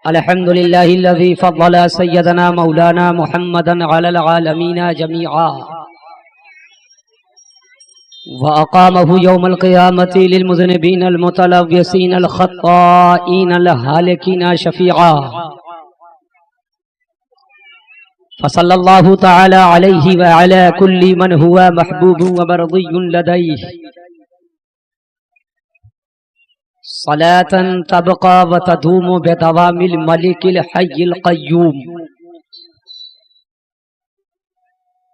الحمد لله الذي فضل سيدنا مولانا محمدا على العالمين جميعا وأقامه يوم القيامة للمذنبين المتلوثين الخطائين الهالكين شفيعا فصلى الله تعالى عليه وعلى كل من هو محبوب ومرضي لديه صلاة تبقى وتدوم بدوام الملك الحي القيوم.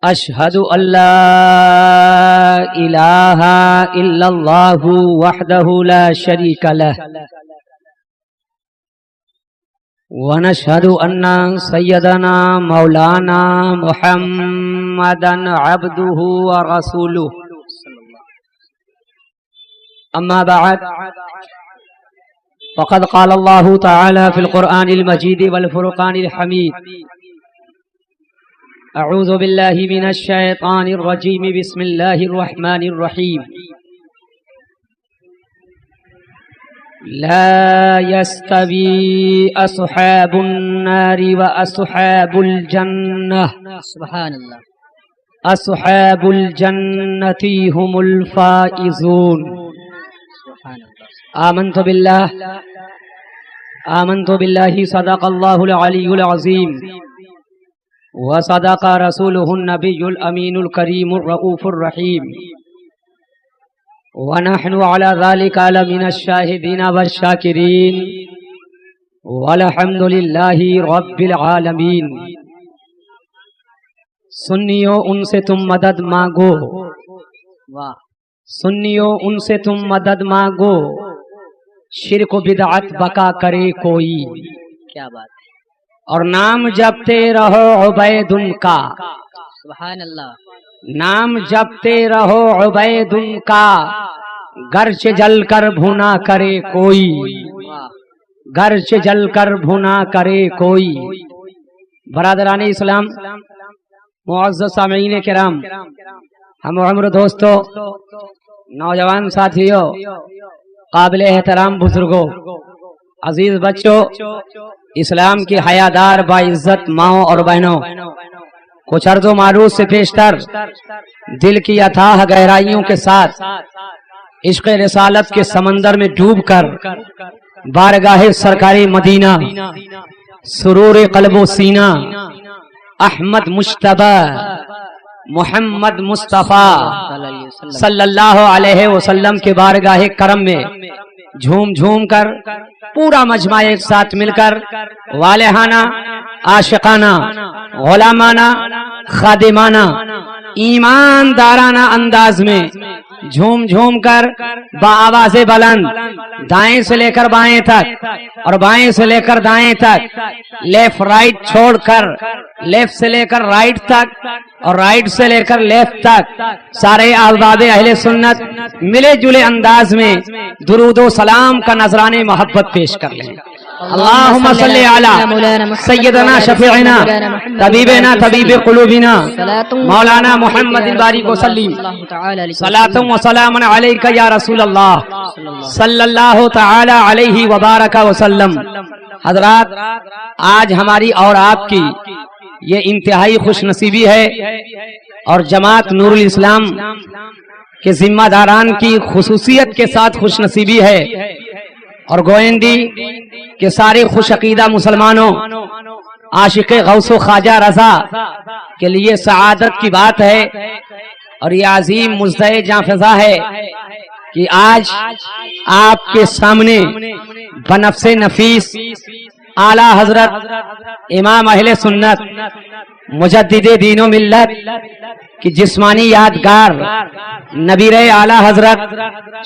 أشهد أن لا إله إلا الله وحده لا شريك له ونشهد أن سيدنا مولانا محمدا عبده ورسوله. أما بعد فقد قال الله تعالى في القرآن المجيد والفرقان الحميد: أعوذ بالله من الشيطان الرجيم بسم الله الرحمن الرحيم. لا يستوي أصحاب النار وأصحاب الجنة سبحان الله. أصحاب الجنة هم الفائزون. آمنت بالله صدق الله العلي العظيم وصدق رسوله النبي الأمين الكريم الرؤوف الرحيم ونحن على ذلك من الشاهدين والشاكرين والحمد لله رب العالمين. سنیو ان سے تم مدد مانگو، سنیو ان سے تم مدد مانگو، شرک و بدعت بقا کرے کوئی. کیا بات ہے. اور نام جپتے رہو عبید ان کا، سبحان اللہ. نام جپتے رہو عبید ان کا، گرچہ جل کر بھونا کرے کوئی، گرچہ جل کر بھونا کرے کوئی. برادران اسلام، معزز سامعین کرام، ہم عمر دوستو، نوجوان ساتھیوں، قابل احترام بزرگوں، عزیز بچوں، اسلام کی حیادار باعزت ماؤں اور بہنوں، کچھ عرض و معروض سے پیشتر دل کی اتھاہ گہرائیوں کے ساتھ عشق رسالت کے سمندر میں ڈوب کر بارگاہ سرکاری مدینہ، سرور قلب و سینہ، احمد مجتبی محمد مصطفیٰ صلی اللہ علیہ وسلم کے بارگاہ کرم میں جھوم جھوم کر پورا مجمع ایک ساتھ مل کر والہانہ، عاشقانہ، غلامانہ، خادمانہ، ایماندارانہ انداز میں جھوم جھوم کر بآواز بلند دائیں سے لے کر بائیں تک اور بائیں سے لے کر دائیں تک، لیفٹ رائٹ چھوڑ کر لیفٹ سے لے کر رائٹ تک اور رائٹ سے لے کر لیفٹ تک سارے احباب اہل سنت ملے جلے انداز میں درود و سلام کا نذرانِ محبت پیش کر لیں. اللہم صلی علی سیدنا شفیعنا طبیبنا طبیب قلوبنا مولانا محمد بارک وسلم صلاۃ و سلام علیک یا رسول اللہ صلی اللہ تعالی علیہ وبارک وسلم. حضرات، آج ہماری اور آپ کی یہ انتہائی خوش نصیبی ہے اور جماعت نور الاسلام کے ذمہ داران کی خصوصیت کے ساتھ خوش نصیبی ہے اور گوئندی کہ سارے خوش عقیدہ مسلمانوں، عاشق غوث و خواجہ رضا کے لیے سعادت کی بات ہے اور یہ عظیم مجدہ جاں فضا ہے کہ آج آپ کے سامنے بنفس نفیس اعلیٰ حضرت امام اہل سنت مجدد دین و ملت کی جسمانی یادگار نبیر اعلیٰ حضرت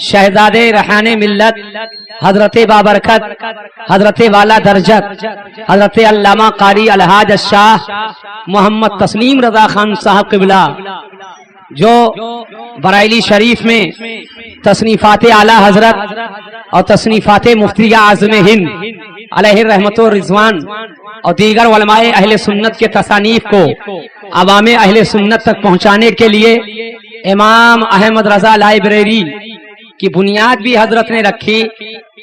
شہزاد ریحان ملت حضرت بابرکت حضرت والا درجت حضرت علامہ قاری الحاج الشاہ محمد تسلیم رضا خان صاحب قبلہ، جو برائیلی شریف میں تصنیفات اعلیٰ حضرت اور تصنیفات مفتی اعظم ہند علیہ رحمت و رضوان اور دیگر علماء اہل سنت کے تصانیف کو عوام اہل سنت تک پہنچانے کے لیے امام احمد رضا لائبریری کی بنیاد بھی حضرت نے رکھی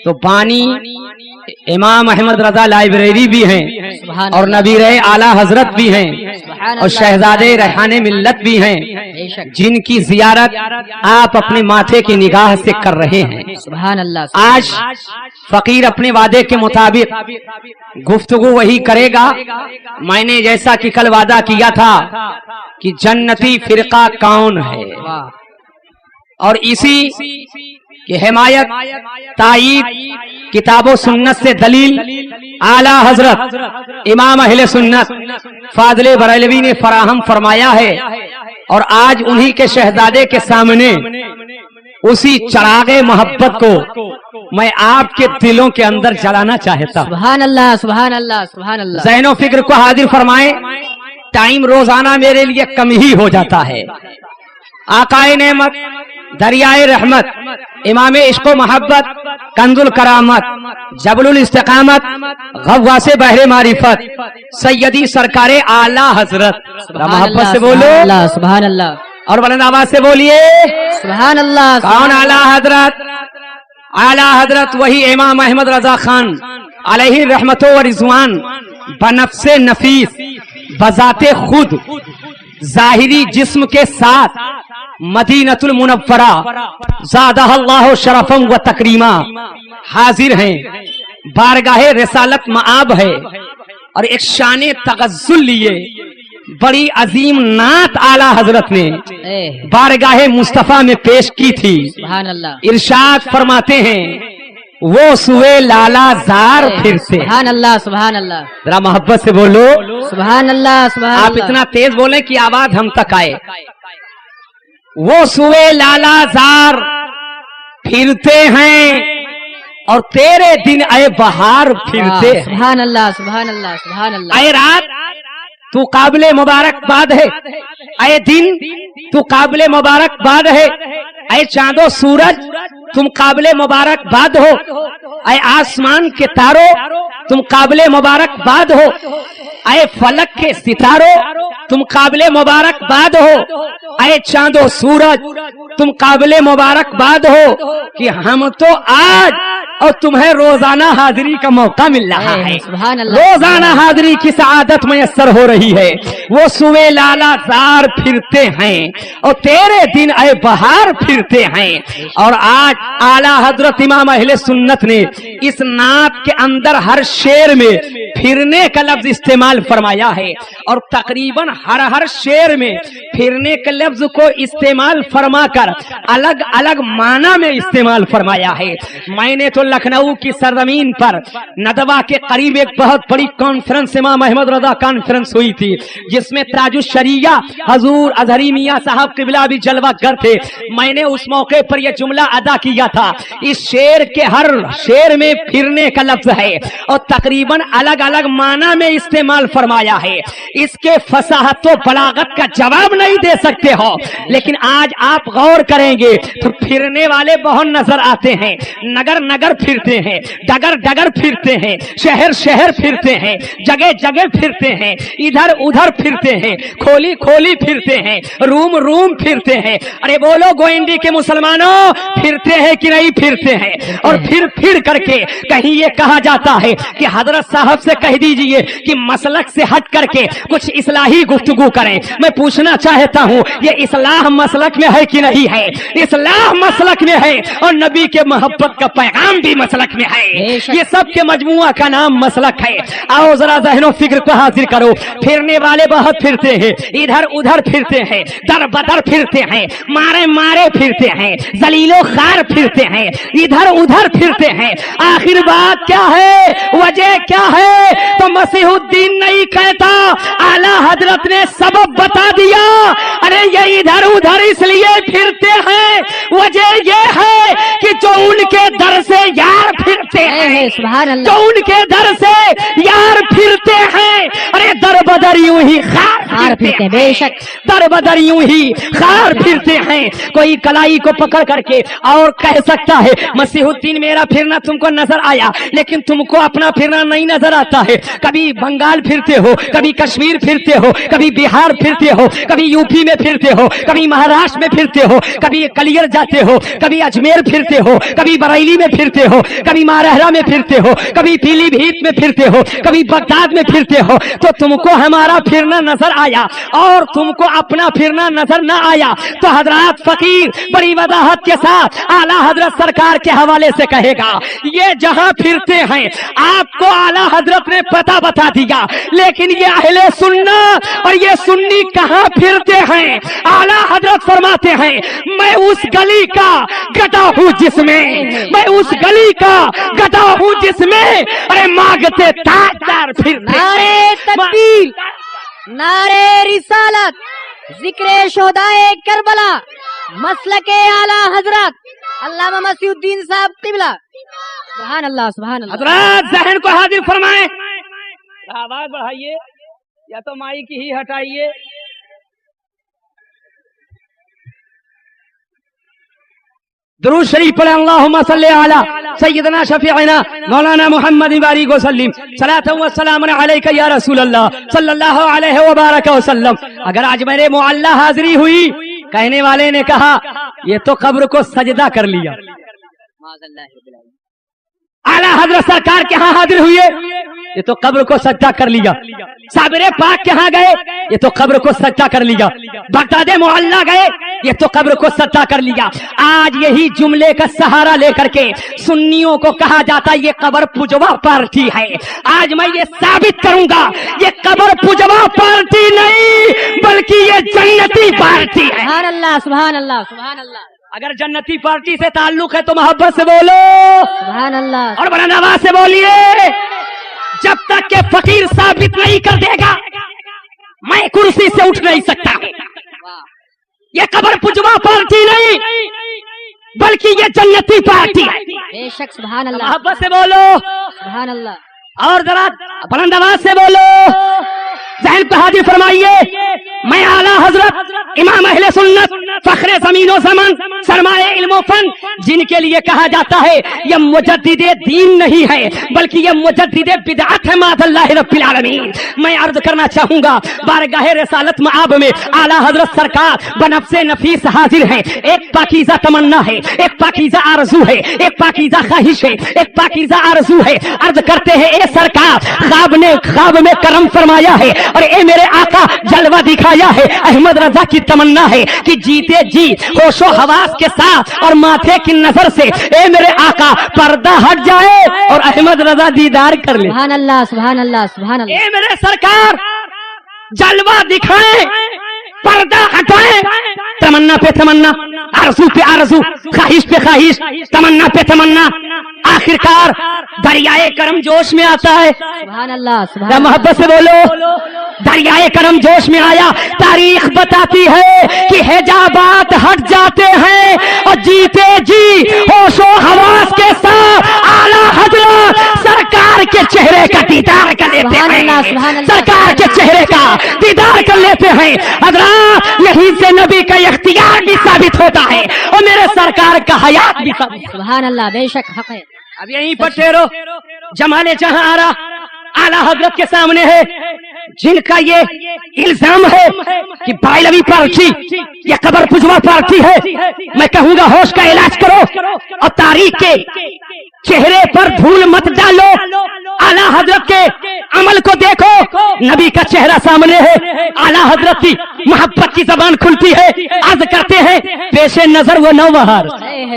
तो बानी इमाम अहमद रजा लाइब्रेरी भी हैं सुभान और नबीर आला हजरत भी हैं सुभान और शहजादे रैहाने मिल्लत भी हैं, बेशक जिनकी जियारत आप अपने माथे की निगाह से कर रहे हैं। सुभान अल्लाह। आज फकीर अपने वादे के मुताबिक गुफ्तगू वही करेगा। मैंने जैसा कि कल वादा किया था कि जन्नती फिरका कौन है, वाह और इसी की हिमायत तायीद किताबो सुन्नत से दलील आला हजरत इमाम अहले सुन्नत फादले बरेलवी ने फराहम फरमाया है। और आज उन्हीं के शहजादे के सामने उसी चरागे मोहब्बत को मैं आपके दिलों के अंदर जलाना चाहता हूँ। सुभान अल्लाह सुभान अल्लाह सुभान अल्लाह। ज़हनो फिक्र को हाजिर फरमाए। टाइम रोजाना मेरे लिए कम ही हो जाता है। आकाए नेमत, दरियाए रहमत, इमाम इश्क़ो मोहब्बत, कंजुल करामत, जबलुल इस्तिकामत, गव्वासे बहरे मारिफत, सैयदी सरकारे आला हजरत। मोहब्बत से बोलो सुभान अल्लाह और बुलंद आवाज से बोलिए सुभान अल्लाह। कौन आला हजरत? आला हजरत वही इमाम अहमद रजा खान अलैहि रहमतो व रिजवान बनफ्से नफीस बजाते खुद जाहिरी जिस्म के साथ मदीनतुल मुनव्वरा ज़ादहल्लाहु शरफम व तकरीमा हाजिर हैं। बारगाहे रिसालत मआब है और एक शाने तगज़्ज़ुल लिए बड़ी अजीम नात आला हजरत ने बारगाहे मुस्तफा में पेश की थी। सुभान अल्लाह। इरशाद फरमाते हैं वो सुए लाला जार फिर से। सुभान अल्लाह सुभान अल्लाह। जरा मोहब्बत से बोलो सुभान अल्लाह सुभान आप अल्लाह। इतना तेज बोले कि आवाज हम तक आए। वो सुए लाला जार फिरते हैं और तेरे दिन आए बहार फिरते हैं। सुभान अल्लाह सुभान अल्लाह सुभान अल्लाह। आए रात तू काबिले मुबारकबाद है, आए दिन तू काबिले मुबारकबाद है, आए चांदो सूरज तुम काबिले मुबारकबाद हो, आए आसमान के तारों तुम काबिले मुबारकबाद हो, आए फलक के सितारों तुम काबिले मुबारकबाद हो, आए चांदो सूरज तुम काबिले मुबारकबाद हो कि हम तो आज और तुम्हें रोजाना हाजिरी का मौका मिल रहा है। सुभान अल्लाह। रोजाना हाजिरी की सआदत मयस्सर हो रही है। वो सुवे लाला जार फिरते हैं और तेरे दिन आए बहार फिरते हैं। और आज आला हजरत इमाम अहले सुन्नत ने इस नात के अंदर हर शेर में फिरने का लफ्ज इस्तेमाल फरमाया है और तकरीबन हर शेर में फिरने के लफ्ज को इस्तेमाल फरमा कर अलग अलग माना में इस्तेमाल फरमाया है। मैंने तो लखनऊ की सरजमीन पर नदवा के करीब एक बहुत बड़ी कॉन्फ्रेंस इमाम अहमद रजा कॉन्फ्रेंस हुई थी, जिसमें ताजुश शरिया हजूर अजहरी मियां साहब किबला भी जलवागर थे। मैंने उस मौके पर यह जुमला अदा किया था, इस शेर के हर शेर में फिरने का लफ्ज है और तकरीबन अलग अलग माना में इस्तेमाल फरमाया है। इसके फसाहत व बलागत का जवाब नहीं दे सकते हो, लेकिन आज आप गौर करेंगे तो फिरने वाले बहुत नजर आते हैं। नगर नगर फिरते हैं, डगर डगर फिरते हैं, शहर शहर फिरते हैं, जगह जगह फिरते हैं, इधर उधर फिरते हैं, खोली खोली फिरते हैं, रूम रूम फिरते हैं। अरे बोलो गोइंदी के मुसलमानों, फिरते हैं कि नहीं फिरते हैं? और फिर करके कहीं ये कहा जाता है कि हजरत साहब से कह दीजिए कि मसलक से हट करके कुछ इस्लाही गुफ्तगू करें। मैं पूछना चाहता हूँ ये इस्लाह मसलक में है कि नहीं है? इस्लाह मसलक में है और नबी के मोहब्बत का पैगाम भी मसलक में है। ये सब के मजमुआ का नाम मसलक है। आओ जरा ज़हनो फिक्र को हाजिर करो। फिरने वाले बहुत फिरते हैं, इधर उधर फिरते हैं, दर बदर फिरते हैं, मारे मारे फिरते हैं, जलीलो खार फिरते हैं, इधर उधर फिरते हैं। आखिर बात क्या है, वजह क्या है? तो मसीहुद्दीन नहीं कहता, आला हजरत ने सबब बता दिया। अरे ये इधर उधर इसलिए फिरते हैं, वजह ये है कि जो उनके दर से यार फिरते हैं, सुभान अल्लाह। जो उनके दर से यार फिरते हैं, अरे दर बदर यूं ही खार खार फिरते, बेशक। दर बदर यूं ही खार फिरते हैं। कोई कलाई को पकड़ करके और कह सकता है मसीहुद्दीन मेरा फिरना तुमको नजर आया, लेकिन तुमको अपना फिरना नहीं नजर आता है। कभी बंगाल फिरते हो, कभी कश्मीर फिरते हो, कभी बिहार फिरते हो, कभी यूपी में फिरते हो, कभी महाराष्ट्र में फिरते हो, कभी कलियर जाते हो, कभी अजमेर फिरते हो, कभी बरेली में फिरते हो, कभी महाराष्ट्र में फिरते हो, कभी पीलीभीत में फिरते हो, कभी बगदाद में फिरते हो। तो तुमको हमारा फिरना नजर आया और तुमको अपना फिरना नजर न आया, तो हजरत फकीर बड़ी वजाहत के साथ आला हजरत सरकार के हवाले से कहेगा, ये जहां फिरते हैं आपको आला हजरत ने पता बता दिया, लेकिन ये अहले सुन्ना और ये सुन्नी कहां फिरते हैं। आला हजरत फरमाते हैं मैं उस गली का गधा हूं जिसमें, मैं उस गली का गधा हूं जिसमें अरे मांगते ताजदार फिरते। नारे तकबीर, नारे रिसालत, जिक्रे शोदाए करबला, मसलके आला हजरत अल्लामा मसीहुद्दीन साहब क़िबला। सुभान अल्लाह, सुभान अल्लाह। हजरत जहन को हाजिर फरमाएं, आवाज बढ़ाइए या तो माइक ही हटाइए। दुरूद शरीफ पढ़े, अल्लाहुम्मा सल्ली अला सय्यदना शफीअना मौलाना मुहम्मद बारिक वसल्लिम सलातु व सलाम अलैका या रसूल अल्लाह सल्लल्लाहु अलैहि व बारक वसल्लम। अगर आज मेरे मुअल्ला हाजिरी हुई, कहने वाले ने कहा ये तो कब्र को सजदा कर लिया। आला हजरत सरकार के यहाँ हाजिर हुए, ये तो कब्र को सजदा कर लिया। साबिरे पाक के यहाँ गए, ये तो कब्र को सजदा कर लिया। बगदादे मोहल्ला गए, ये तो कब्र को सजदा कर लिया। आज यही जुमले का सहारा लेकर के सुन्नियों को कहा जाता ये कब्र पुजवा पार्टी है। आज मैं ये साबित करूंगा ये कब्र पुजवा पार्टी नहीं बल्कि ये जन्नती पार्टी है। सुभान अल्लाह, सुभान अल्लाह, सुभान अल्लाह। अगर जन्नती पार्टी से ताल्लुक है तो मोहब्बत से बोलो सुभान अल्लाह और बुलंद आवाज से बोलिए। जब तक के फकीर साबित नहीं कर देगा मैं कुर्सी से उठ नहीं सकता। ये कब्र पुजवा पार्टी नहीं बल्कि ये जन्नती पार्टी है। बेशक, सुभान अल्लाह, मोहब्बत से बोलो सुभान अल्लाह। और जरा बुलंद आवाज से बोलो। जहन को हाजिर फरमाइए। मैं आला हजरत इमाम अहले सुन्नत फखरे ज़मीनो ज़मान सरमाए इल्मो फन, जिनके लिए कहा जाता है ये मुजद्दिदे दीन नहीं है बल्कि ये मुजद्दिदे बिदअत है मादल्लाह रब्बिल आलमीन। मैं अर्ज करना चाहूंगा बारगाहे रिसालत मआब में आला हजरत सरकार बनफ्से नफीस हाजिर है। एक पाकीज़ा तमन्ना है, एक पाकीज़ा आरज़ू है, एक पाकीज़ा ख्वाहिश है, एक पाकीज़ा आरज़ू है। अर्ज करते हैं ए सरकार ख्वाब में करम फरमाया है और ए मेरे आका जलवा दिखाया है। अहमद रजा की तमन्ना है कि जीते जी होशो हवास के साथ और माथे की नजर से ए मेरे आका पर्दा हट जाए और अहमद रजा दीदार कर ले। सुभान अल्लाह, सुभान अल्लाह, सुभान अल्लाह। ए मेरे सरकार जलवा दिखाए, पर्दा हटाए। तमन्ना पे तमन्ना, आरज़ू पे आरज़ू, ख्वाहिश पे ख्वाहिश, तमन्ना पे तमन्ना, आखिरकार दरियाए करम जोश में आता है। सुभान अल्लाह, सुभान मोहब्बत से बोलो। दरियाए करम जोश में आया। तारीख बताती है कि हिजाबात हट जाते हैं और जीते जी होशो हवास के साथ आला हजरत सरकार के चेहरे का दीदार कर लेते हैं। सरकार के चेहरे का दीदार कर लेते हैं। हजरत यहीं से नबी का इख्तियार भी साबित होता है और मेरे सरकार का हयात भी साबित। सुभान अल्लाह, बेशक हक है। अब यहीं पर ठहरो। जमाने जहां आ रहा आला हजरत के सामने है जिनका ये इल्जाम है कि बाइलवी पार्टी या कब्र पुजवा पार्टी है। मैं कहूंगा होश का इलाज करो और तारीख के चेहरे पर धूल मत डालो। आला हजरत के अमल को देखो। नबी का चेहरा सामने है, आला हजरत की मोहब्बत की जबान खुलती है। अर्ज करते हैं पेशे नजर वो नौबहार,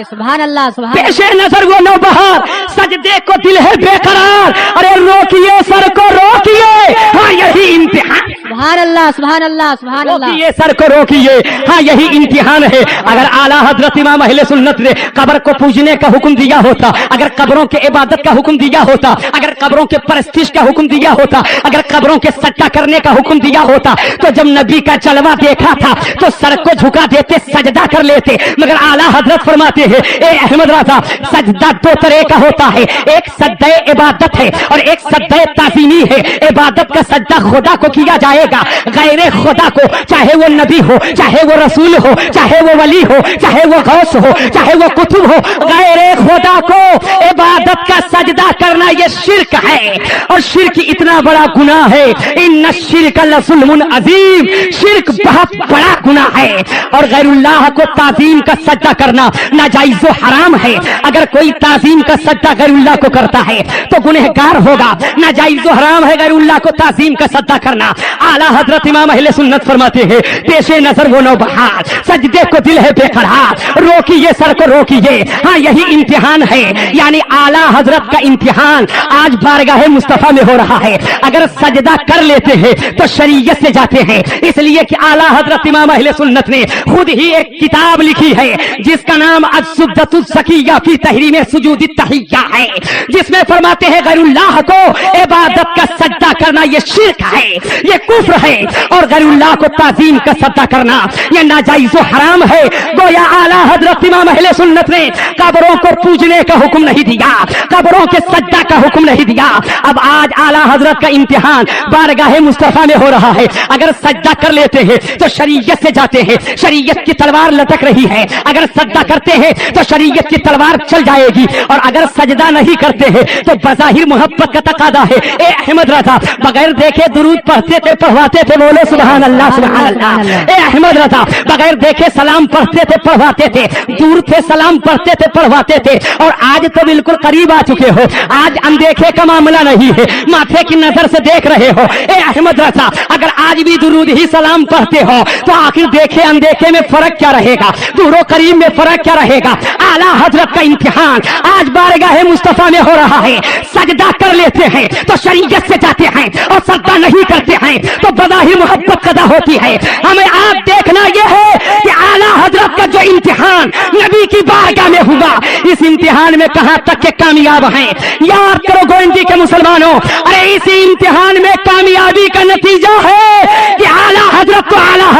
सुभान अल्लाह, सुभान पेशे नजर वो नौबहार, सजदे को दिल है बेकरार। अरे रोकिए सर को रोकिए, हाँ यही इम्तिहान। सुभान अल्लाह, सुभान अल्लाह, सुभान अल्लाह। रोकिए सर को रोकिए, हाँ यही इम्तिहान है। अगर आला हजरत इमाम अहले सुन्नत ने कब्र को पूजने का हुक्म दिया होता, अगर कब्रों के इबादत का हुक्म दिया होता, अगर कब्रों के परस्तिश का हुक्म दिया होता, अगर कब्रों के सज्जा करने का हुक्म दिया होता, तो जब नबी का जलवा देखा था तो सर को झुका देते, सजदा कर लेते। मगर आला हजरत फरमाते हैं ए अहमद रजा, सजदा दो तरह का होता है, एक सज्दा इबादत है और एक सज्दा ताज़ीमी है। इबादत का सज्जा खुदा को किया जाएगा, غیر خدا کو, چاہے وہ نبی ہو, چاہے وہ رسول ہو, چاہے وہ ولی ہو, چاہے وہ غوث ہو, چاہے وہ قطب ہو, غیر خدا کو عبادت کا سجدہ کرنا یہ شرک ہے, اور شرک اتنا بڑا گناہ ہے. ان الشرک لظلم عظیم, شرک بہت بڑا گناہ ہے. اور غیر اللہ کو تعظیم کا سجدہ کرنا ناجائز و حرام ہے. اگر کوئی تعظیم کا سجدہ غیر اللہ کو کرتا ہے تو گنہگار ہوگا. ناجائز و حرام ہے غیر اللہ کو تعظیم کا سجدہ کرنا. اعلیٰ حضرت امام اہل سنت فرماتے ہیں پیش نظر وہ نوبہار, سجدے کو دل ہے بے قرار, روکیے سر کو روکیے. ہاں یہی امتحان ہے, یعنی اعلیٰ حضرت کا امتحان آج بارگاہ مصطفیٰ میں ہو رہا ہے. اگر سجدہ کر لیتے ہیں تو شریعت سے جاتے ہیں, اس لیے کہ اعلیٰ حضرت امام اہل سنت نے خود ہی ایک کتاب لکھی ہے جس کا نام السدۃ الزکیہ فی تحریم سجود التحیہ ہے, جس میں فرماتے ہیں غیر اللہ کو عبادت کا سجدہ کرنا یہ شرک ہے, یہ کفر ہے, اور غیر اللہ کو تعظیم کا سجدہ کرنا یہ ناجائز و حرام ہے. گویا اعلیٰ حضرت امام اہل سنت نے قبروں کو پوجنے کا حکم نہیں دیا, قبروں کے سجدہ کا حکم نہیں دیا. اب آج اعلیٰ حضرت کا امتحان بارگاہ مصطفیٰ میں ہو رہا ہے. اگر سجدہ کر لیتے ہیں تو شریعت سے جاتے ہیں, شریعت کی تلوار لٹک رہی ہے. اگر سجدہ کرتے ہیں تو شریعت کی تلوار چل جائے گی, اور اگر سجدہ نہیں کرتے ہیں تو بظاہر محبت کا تقاضا ہے. اے احمد رضا بغیر دیکھے درود پڑھتے تھے, پڑھواتے تھے, بولے سبحان اللہ سبحان اللہ. اے احمد رضا بغیر دیکھے سلام پڑھتے تھے, پڑھواتے تھے, دور تھے سلام پڑھتے تھے, پڑھواتے تھے, اور آج تو بالکل قریب آ چکے ہو. آج اندیکھے کا معاملہ نہیں ہے, ماتھے کی نظر سے دیکھ رہے ہو. اے احمد رضا اگر آج بھی درود ہی سلام پڑھتے ہو تو آخر دیکھے اندیکھے میں فرق کیا رہے گا, دور و قریب میں فرق کیا رہے گا. اعلیٰ حضرت کا امتحان آج بارگاہ مصطفیٰ میں ہو رہا ہے. سجدہ کر لیتے ہیں تو شریعت سے جاتے ہیں, اور سجدہ نہیں کرتے ہیں تو بظاہر محبت قضا ہوتی ہے. ہمیں آپ دیکھنا یہ ہے کہ اعلیٰ حضرت کا جو امتحان نبی کی بارگاہ میں ہوا, اس امتحان میں کہاں تک کے کامیاب ہیں. یاد کرو گوئندی کے مسلمانوں, ارے اس امتحان میں کامیابی کا نتیجہ ہے کہ اعلیٰ حضرت کو اعلیٰ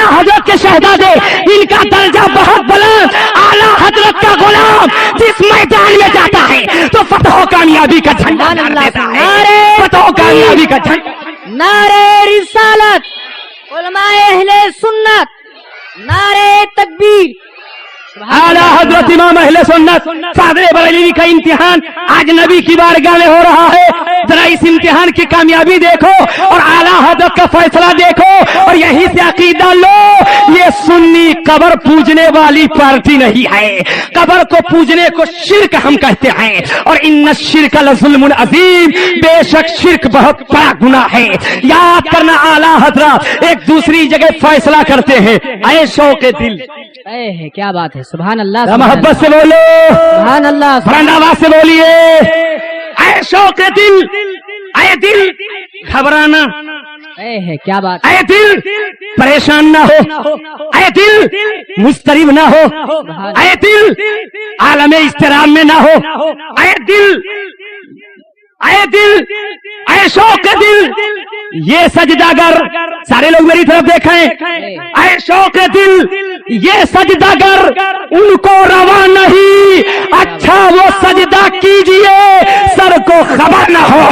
حضرت کے شہزادے, ان کا درجہ بہت بلند. اعلیٰ حضرت کا غلام جس میدان میں جاتا ہے تو فتح و کامیابی کا جھنڈا لہراتا ہے, فتح و کامیابی کا جھنڈا. نعرے رسالت, علماء اہل سنت, نعرے تکبیر. اعلیٰ حضرت امام اہل سنت صادق بریلوی کا امتحان آج نبی کی بارگاہ میں ہو رہا ہے. ذرا اس امتحان کی کامیابی دیکھو اور اعلیٰ حضرت کا فیصلہ دیکھو, اور یہیں سے عقیدہ لو یہ سنی قبر پوجنے والی پارٹی نہیں ہے. قبر کو پوجنے کو شرک ہم کہتے ہیں, اور ان الشرک لظلم عظیم, بے شک شرک بہت بڑا گناہ ہے. یاد کرنا اعلیٰ حضرت ایک دوسری جگہ فیصلہ کرتے ہیں, اے شوق دل, کیا بات ہے, سبحان اللہ. محبت سے بولو, سبحان اللہ. بلند آواز سے بولیے, اے شوق دل, اے دل گھبرانا, کیا بات, اے دل پریشان نہ ہو, اے دل مضطرب نہ ہو, اے دل عالم اضطراب میں نہ ہو, اے دل, اے دل, اے شوق دل, یہ سجدہ گر, سارے لوگ میری طرف دیکھیں, اے شوق دل یہ سجدہ گر ان کو روا نہیں, اچھا وہ سجدہ کیجئے سر کو خبر نہ ہو,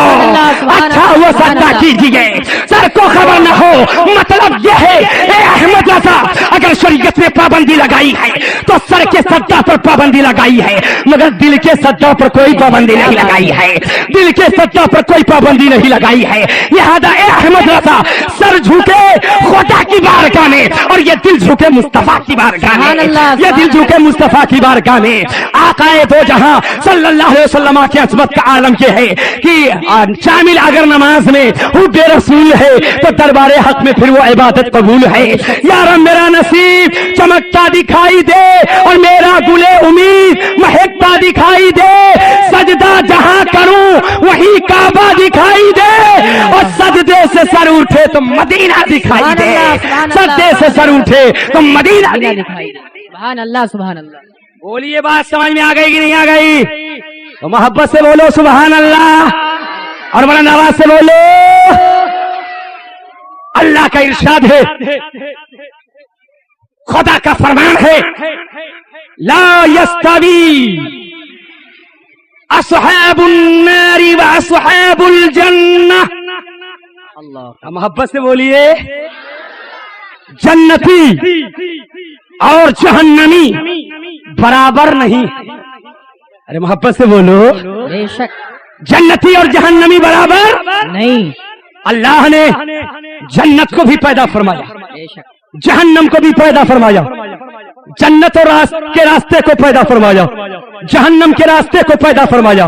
اچھا وہ سجدہ کیجئے سر کو خبر نہ ہو. مطلب یہ ہے اے احمد رضا اگر شریعت نے پابندی لگائی ہے تو سر کے سجدہ پر پابندی لگائی ہے, مگر دل کے سجدہ پر کوئی پابندی نہیں لگائی ہے, دل کے سجدہ پر کوئی پابندی نہیں لگائی ہے. لہذا اے احمد رضا سر جھکے خدا کی بارگاہ میں, اور یہ دل جھکے مصطفیٰ کی بارگاہ میں, یہ دل جھکے مصطفیٰ کی بارگاہ میں. آقا دو جہاں صلی اللہ علیہ وسلم کی عظمت کا عالم یہ ہے کہ شامل اگر نماز میں حب رسول ہے تو دربار حق میں پھر وہ عبادت قبول ہے. یا رب میرا نصیب چمکتا دکھائی دے اور میرا گلے امید مہکتا دکھائی دے, سجدہ جہاں کروں وہی کعبہ دکھائی دے, اور سجدے سے سر اٹھے تو مدینہ دکھائی دے, سجدے سے سر اٹھے تو مدینہ دکھائی دے. سبحان اللہ, سبحان اللہ. بولیے بات سمجھ میں آ گئی کہ نہیں آ گئی؟ تو محبت سے بولو سبحان اللہ, اور بلند آواز سے بولو. اللہ کا ارشاد ہے, خدا کا فرمان ہے, لا یستوی اصحاب النار واصحاب الجنہ. اللہ محبت سے بولیے جنتی اور جہنمی برابر نہیں. ارے محبت سے بولو بے شک جنتی اور جہنمی برابر نہیں. اللہ نے جنت کو بھی پیدا فرمایا, بے شک جہنم کو بھی پیدا فرمایا, جنت اور کے راستے کو پیدا فرمایا, جہنم کے راستے کو پیدا فرمایا,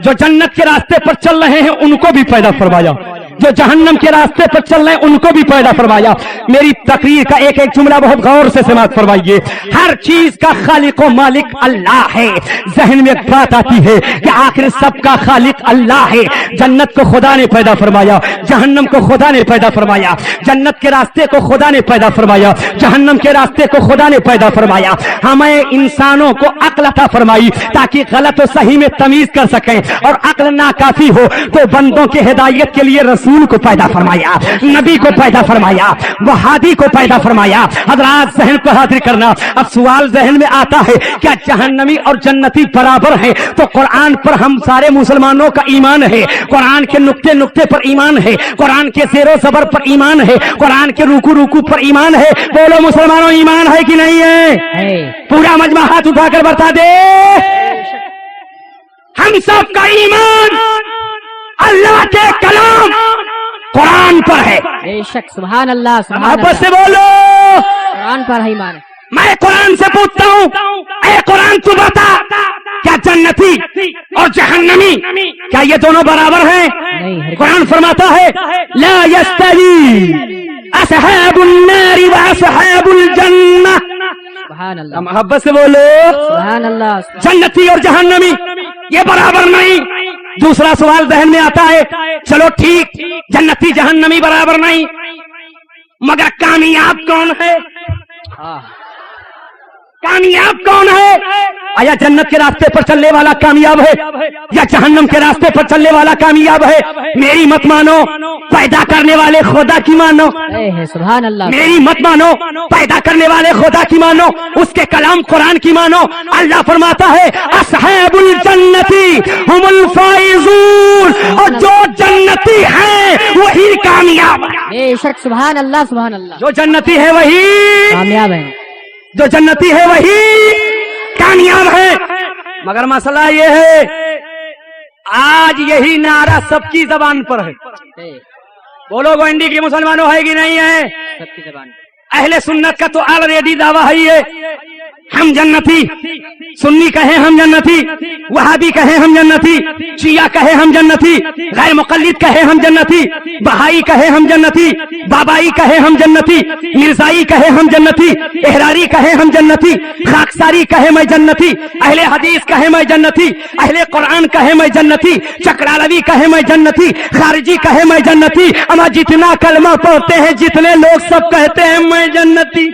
جو جنت کے راستے پر چل رہے ہیں ان کو بھی پیدا فرمایا, جو جہنم کے راستے پر چل رہے ہیں ان کو بھی پیدا فرمایا. میری تقریر کا ایک ایک جملہ بہت غور سے سماعت فرمائیے. ہر چیز کا خالق و مالک اللہ ہے. ذہن میں ایک بات آتی ہے کہ آخر سب کا خالق اللہ ہے. جنت کو خدا نے پیدا فرمایا, جہنم کو خدا نے پیدا فرمایا, جنت کے راستے کو خدا نے پیدا فرمایا, جہنم کے راستے کو خدا نے پیدا فرمایا. ہمیں انسانوں کو عقل عطا فرمائی تاکہ غلط و صحیح میں تمیز کر سکیں, اور عقل ناکافی ہو تو بندوں کے ہدایت کے لیے رسول کو پیدا فرمایا, نبی کو پیدا فرمایا, وہابی کو پیدا فرمایا. حضرات ذہن کو حاضر کرنا. اب سوال ذہن میں آتا ہے کیا جہنمی اور جنتی برابر ہیں؟ تو قرآن پر ہم سارے مسلمانوں کا ایمان ہے, قرآن کے نقطے نقطے پر ایمان ہے, قرآن کے زیر و زبر پر ایمان ہے, قرآن کے رکو رکو پر ایمان ہے. بولو مسلمانوں ایمان ہے کہ نہیں ہے؟ پورا مجمع ہاتھ اٹھا کر بتا دے. ہم سب کا ایمان اللہ کے کلام قرآن پر ہے. بے شک سبحان اللہ سبحان محبت سے اللہ. بولو قرآن پر ہے ایمان. میں قرآن سے پوچھتا ہوں, اے قرآن تو بتا کیا جنتی اور جہنمی کیا یہ دونوں برابر ہیں؟ نہیں. قرآن فرماتا ہے لا یستوی اصحاب النار واصحاب الجنہ. سبحان اللہ محبت سے بولو سبحان اللہ. جنتی اور جہنمی یہ برابر نہیں. دوسرا سوال ذہن میں آتا ہے, چلو ٹھیک جنتی جہنمی برابر نہیں, مگر کامیاب کون ہے؟ کامیاب کون ہے؟ آیا جنت کے راستے پر چلنے والا کامیاب ہے یا جہنم کے راستے پر چلنے والا کامیاب ہے؟ میری مت مانو, پیدا کرنے والے خدا کی مانو. سبحان اللہ. میری مت مانو, پیدا کرنے والے خدا کی مانو, اس کے کلام قرآن کی مانو. اللہ فرماتا ہے اصحاب الجنتی ہم الفائزون, اور جو جنتی ہیں وہی کامیاب ہے. بے شک سبحان اللہ سبحان اللہ. جو جنتی ہے وہی کامیاب ہے. جو جنتی ہے وہی کامیاب ہے. مگر مسئلہ یہ ہے آج یہی نعرہ سب کی زبان پر ہے. بولو گوئنڈی کی مسلمانوں ہے کہ نہیں ہے؟ سب کی زبان. اہل سنت کا تو آلریڈی دعویٰ ہے ہم جنتی. سنی کہے ہم جنتی, وہابی کہے ہم جنتی, شیعہ کہے ہم جنتی, غیر مقلد کہے ہم جنتی, بہائی کہے ہم جنتی, بابائی کہے ہم جنتی, مرزائی کہے ہم جنتی, احراری کہے ہم جنتی, خاکساری کہے میں جنتی, اہل حدیث کہے میں جنتی, اہل قرآن کہے میں جنتی, چکرالوی کہے میں جنتی, خارجی کہے میں جنتی. اما جتنا کلمہ پڑھتے ہیں جتنے لوگ سب کہتے ہیں میں جنتی.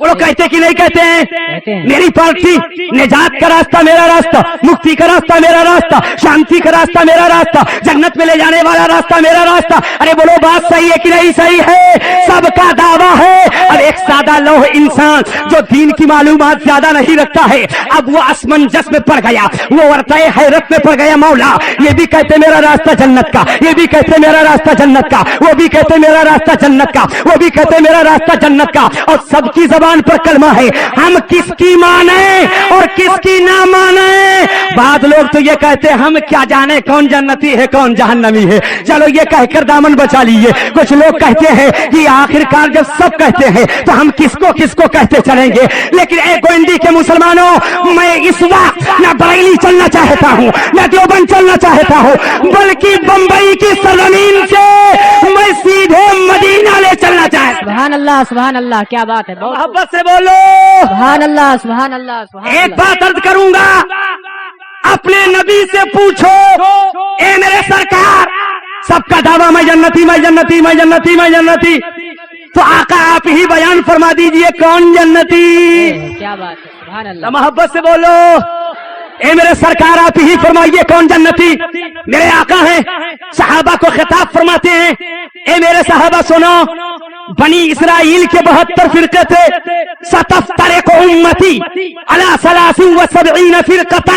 وہ لوگ کہتے کہ نہیں کہتے ہیں؟ میری پارٹی نجات کا راستہ میرا راستہ, مکتی کا راستہ میرا راستہ, شانتی کا راستہ میرا راستہ, جنت میں لے جانے والا راستہ میرا راستہ. ارے بولو بات صحیح ہے کہ نہیں صحیح ہے؟ سب کا دعویٰ ہے. اب ایک سادہ لوح انسان جو دین کی معلومات زیادہ نہیں رکھتا ہے, اب وہ اسمنجس میں پڑ گیا, وہ ورطۂ حیرت میں پڑ گیا. مولا یہ بھی کہتے میرا راستہ جنت کا, یہ بھی کہتے میرا راستہ جنت کا, وہ بھی کہتے میرا راستہ جنت کا, وہ بھی کہتے میرا راستہ جنت کا, اور سب کی زبان پر کلمہ ہے. ہم کس کی مانیں اور کس کی نہ مانیں؟ بعض لوگ تو یہ کہتے ہیں ہم کیا جانے کون جنتی ہے کون جہنمی ہے. چلو یہ کہہ کر دامن بچا لیجیے. کچھ لوگ کہتے ہیں کہ آخر کار جب سب کہتے ہیں تو ہم کس کو کہتے چلیں گے. لیکن اے گوئنڈی کے مسلمانوں, میں اس وقت نہ بریلی چلنا چاہتا ہوں نہ دیوبند چلنا چاہتا ہوں, بلکہ بمبئی کی سرزمین سے میں سیدھے مدینہ لے چلنا چاہتا ہوں. سبحان اللہ سبحان اللہ. کیا بات ہے. محبت سے بولو سبحان اللہ سبحان اللہ سبحان اللہ. ایک بات عرض کروں گا, اپنے نبی سے پوچھو اے میرے سرکار, سب کا دعویٰ میں جنتی میں جنتی میں جنتی میں جنتی, تو آقا آپ ہی بیان فرما دیجئے کون جنتی؟ کیا بات ہے. سبحان اللہ. محبت سے بولو اے میرے سرکار آپ ہی فرمائیے کون جنتی؟ میرے آقا ہیں, صحابہ کو خطاب فرماتے ہیں اے میرے صحابہ سنو, بنی اسرائیل کے 72 فرقے تھے. ستفترق امتی علی 73 فرقۃ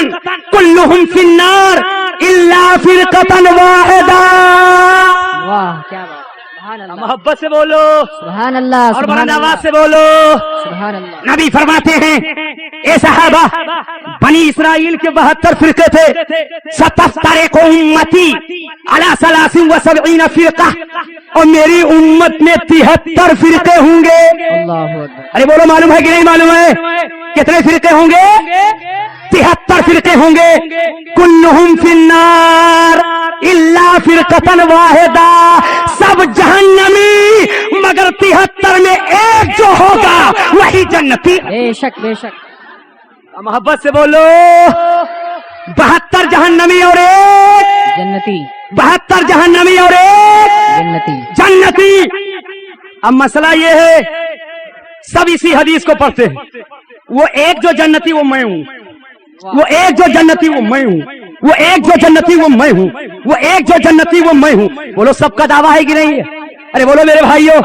کلہم فی النار الا فرقۃ واحدہ. واہ کیا بات. सुभान अल्लाह मोहब्बत से बोलो सुभान अल्लाह और सुभान बुलंद अल्लाह आवाज से बोलो। सुभान अल्लाह। नबी फरमाते हैं, ए सहाबा, बनी इसराइल के 72 फिरके थे, 77 को उम्मती अला सलासिन व सबईन फिरका, और मेरी उम्मत में 73 फिरके होंगे। अल्लाहु अकबर। अरे बोलो, मालूम है कि नहीं मालूम है? कितने फिरके होंगे? 73 फिरके होंगे। कुल्लुहुम फिन्नार इल्ला फिरकतन वाहिदा, सब जहन्नमी मगर 73 में एक जो होगा वही जन्नती। बेशक बेशक। मोहब्बत से बोलो। 72 जहन्नमी और एक जन्नती 72 जहन्नमी और एक जन्नती। जन्नती। अब मसला ये है, सब इसी हदीस को पढ़ते हैं, वो एक जो जन्नती वो मैं हूँ, वो एक जो जन्नती वो मैं हूँ, वो एक जो जन्नती वो मैं हूँ, वो एक जो जन्नती वो मैं हूँ। बोलो, सबका दावा है कि नहीं है? अरे बोलो मेरे भाइयों,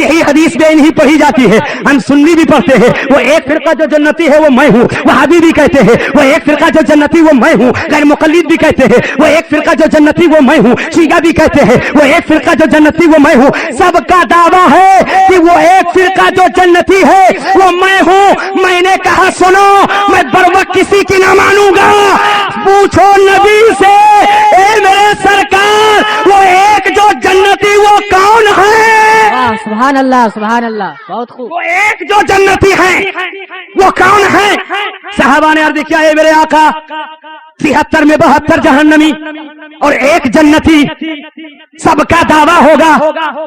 यही हदीस में नहीं पढ़ी जाती है, हम सुन्नी भी पढ़ते हैं। वो एक फिरका जो जन्नती है वो मैं हूँ, वहाबी भी कहते हैं वो एक फिरका जो जन्नती वो मैं हूँ, गैर मुकल्लिद भी कहते हैं वो एक फिरका जो जन्नती वो मैं हूँ, शिया भी कहते हैं वो एक फिरका जो जन्नती वो मैं हूँ। सबका दावा है कि वो एक फिरका जो जन्नती है वो मैं हूँ। मैंने कहा सुनो, मैं बरवक्त किसी की ना मानूंगा, पूछो नबी से, ए मेरे सरकार, वो एक जो जन्नती वो कौन है? वाह सुभान अल्लाह सुभान अल्लाह। बहुत खूब। वो एक जो जन्नती है वो कौन है? साहबा ने अर्ज किया, है मेरे आका, 73 में 72 जहन्नमी और एक जन्नती, सबका दावा होगा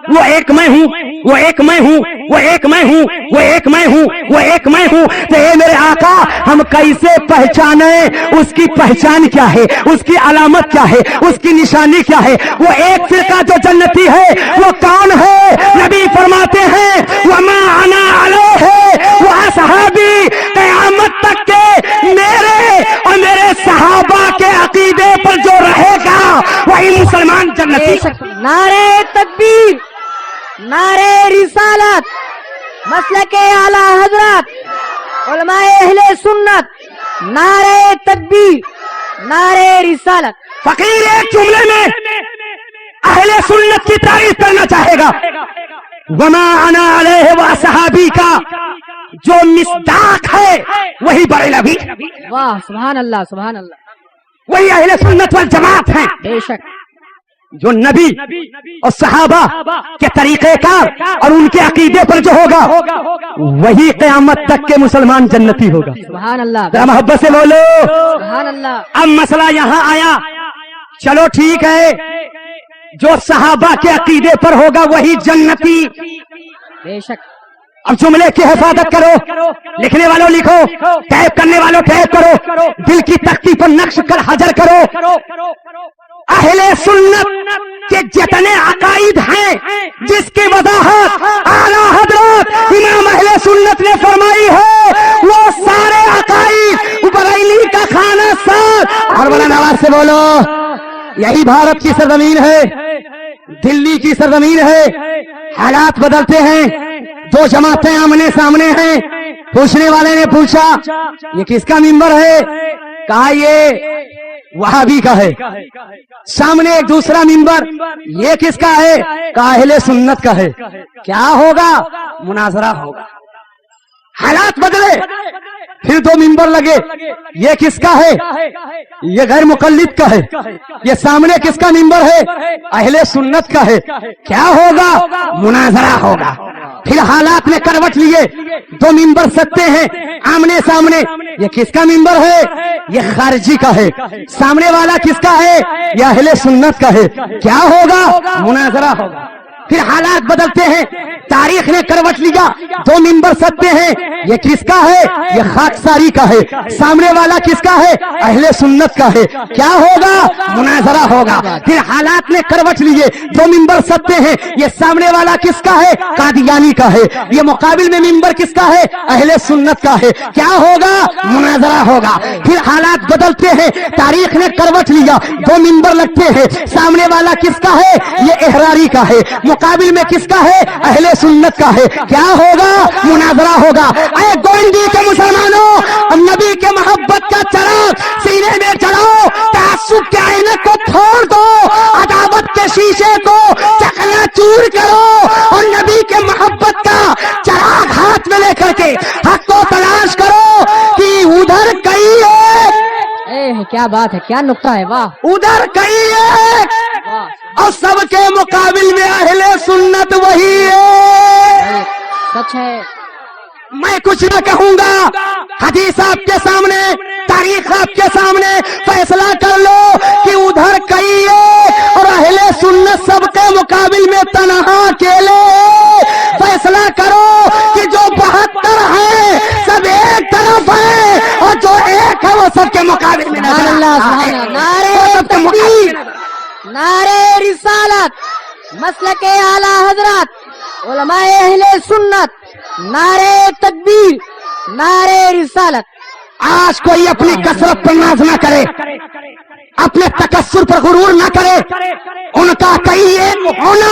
वो एक मैं हूँ, वो एक मैं हूँ, वो एक मैं हूँ, वो एक मैं हूँ, वो एक मैं हूँ। तो ये मेरे आका, हम कैसे पहचाने? उसकी पहचान क्या है? उसकी अलामत क्या है? उसकी निशानी क्या है? वो एक फिरका जो जन्नती है वो कौन है? नबी फरमाते हैं, वमा अना अलैहि व असहाबी, क़यामत तक के मेरे और मेरे सहाबा के अकीदे पर जो रहेगा वही मुसलमान जन्नती। बेशक। नारे तकबीर, नारे रिसालत, मसलके आला हजरत, उलमाए अहले सुन्नत, नारे तकबीर, नारे रिसालत। फकीर एक जुमले में अहले सुन्नत की तारीफ करना चाहेगा। वमा अना अलैहि व सहाबी का जो मिस्दाक है वही बरेलवी, वाह सुभान अल्लाह सुभान अल्लाह। वही अहले सुन्नत वल जमात है। बेशक। जो नबी और सहाबा के तरीक़ेकार और उनके अकीदे पर जो होगा वही क़यामत तक के मुसलमान जन्नती होगा। सुभान अल्लाह जरा मोहब्बत से बोलो। सुभान अल्लाह। अब मसला यहाँ आया, चलो ठीक है, जो सहाबा के अकीदे पर होगा वही जन्नती। बेशक। अब जुमले की हिफाजत करो, लिखने वालों लिखो, टैप करने वालों टैप करो, दिल की तख्ती पर नक्श कर हाजिर करो। अहले सुन्नत के जितने अकाईद हैं जिसकी वजाहत आला हजरत इमाम अहले सुन्नत ने फरमाई है, वो सारे अकाईद बरेली का खाना साथ। और बुलंद आवाज से बोलो, यही भारत की सरजमीन है, दिल्ली की सरजमीन है। हालात बदलते हैं, दो जमातें आमने सामने हैं। पूछने वाले ने पूछा, ये किसका मिंबर है? कहा ये वहाबी का है। सामने एक दूसरा मिंबर, ये किसका है? कहा अहले सुन्नत का है। क्या होगा? मुनाजरा होगा। हालात बदले, फिर दो मिंबर लगे, ये किसका है? ये गैर मुकल्लिद का है। ये सामने किसका मिंबर है? अहले सुन्नत का है। क्या होगा? मुनाजरा होगा। फिर हालात ने करवट लिए, दो मिंबर सकते हैं आमने सामने। ये किसका मिंबर है? ये खारिजी का है। सामने वाला किसका है? ये अहले सुन्नत का है। क्या होगा? मुनाजरा होगा। फिर हालात बदलते हैं, तारीख ने करवट लिया, दो मिंबर सकते हैं। ये किसका है? ये खाकसारी का है। सामने वाला किसका है? अहले सुन्नत का है। क्या होगा? मुनाजरा होगा। फिर हालात ने करवट लिए, दो मिंबर सकते हैं। ये सामने वाला किसका है? कादियानी का है। ये मुकाबिल में मिंबर किसका है? अहले सुन्नत का है। क्या होगा? मुनाजरा होगा। फिर हालात बदलते हैं, तारीख ने करवट लिया, दो मिंबर लगते हैं। सामने वाला किसका है? ये एहरारी का है। मुकाबिल में किसका है? अहले सुन्नत का है। क्या होगा? मुनाजरा होगा। अरे गोइंदी के मुसलमानों, नबी के मोहब्बत का चराग सीने में चढ़ाओ, तासुब के आईने को फोड़ दो, अदावत के शीशे को चकनाचूर करो, क्या बात है, क्या नुक्ता है, वाह उधर कई है वाह, और सबके मुकाबिल में अहले सुन्नत वही है। सच है। मैं कुछ न कहूंगा, हदीस आपके सामने, तारीख आपके सामने, फैसला कर लो कि उधर कई है और अहले सुन्नत सबके मुकाबिल में तनहा अकेले। फैसला करो कि जो 72 है सब एक तरफ है और जो एक है वो सबके मुकाबिल में नजर सुभान आता है। अल्लाह, नारे वो सबके मुकाबिल में तकबीर, नारे रिसालत, मसलके आला हजरत, उलमाए अहले सुन्नत, नारे तकबीर, नारे रिसालत। आज कोई अपनी कसरत पर नाज न करे, अपने तकस्सुर पर गुरूर न करे। उनका कई एक होना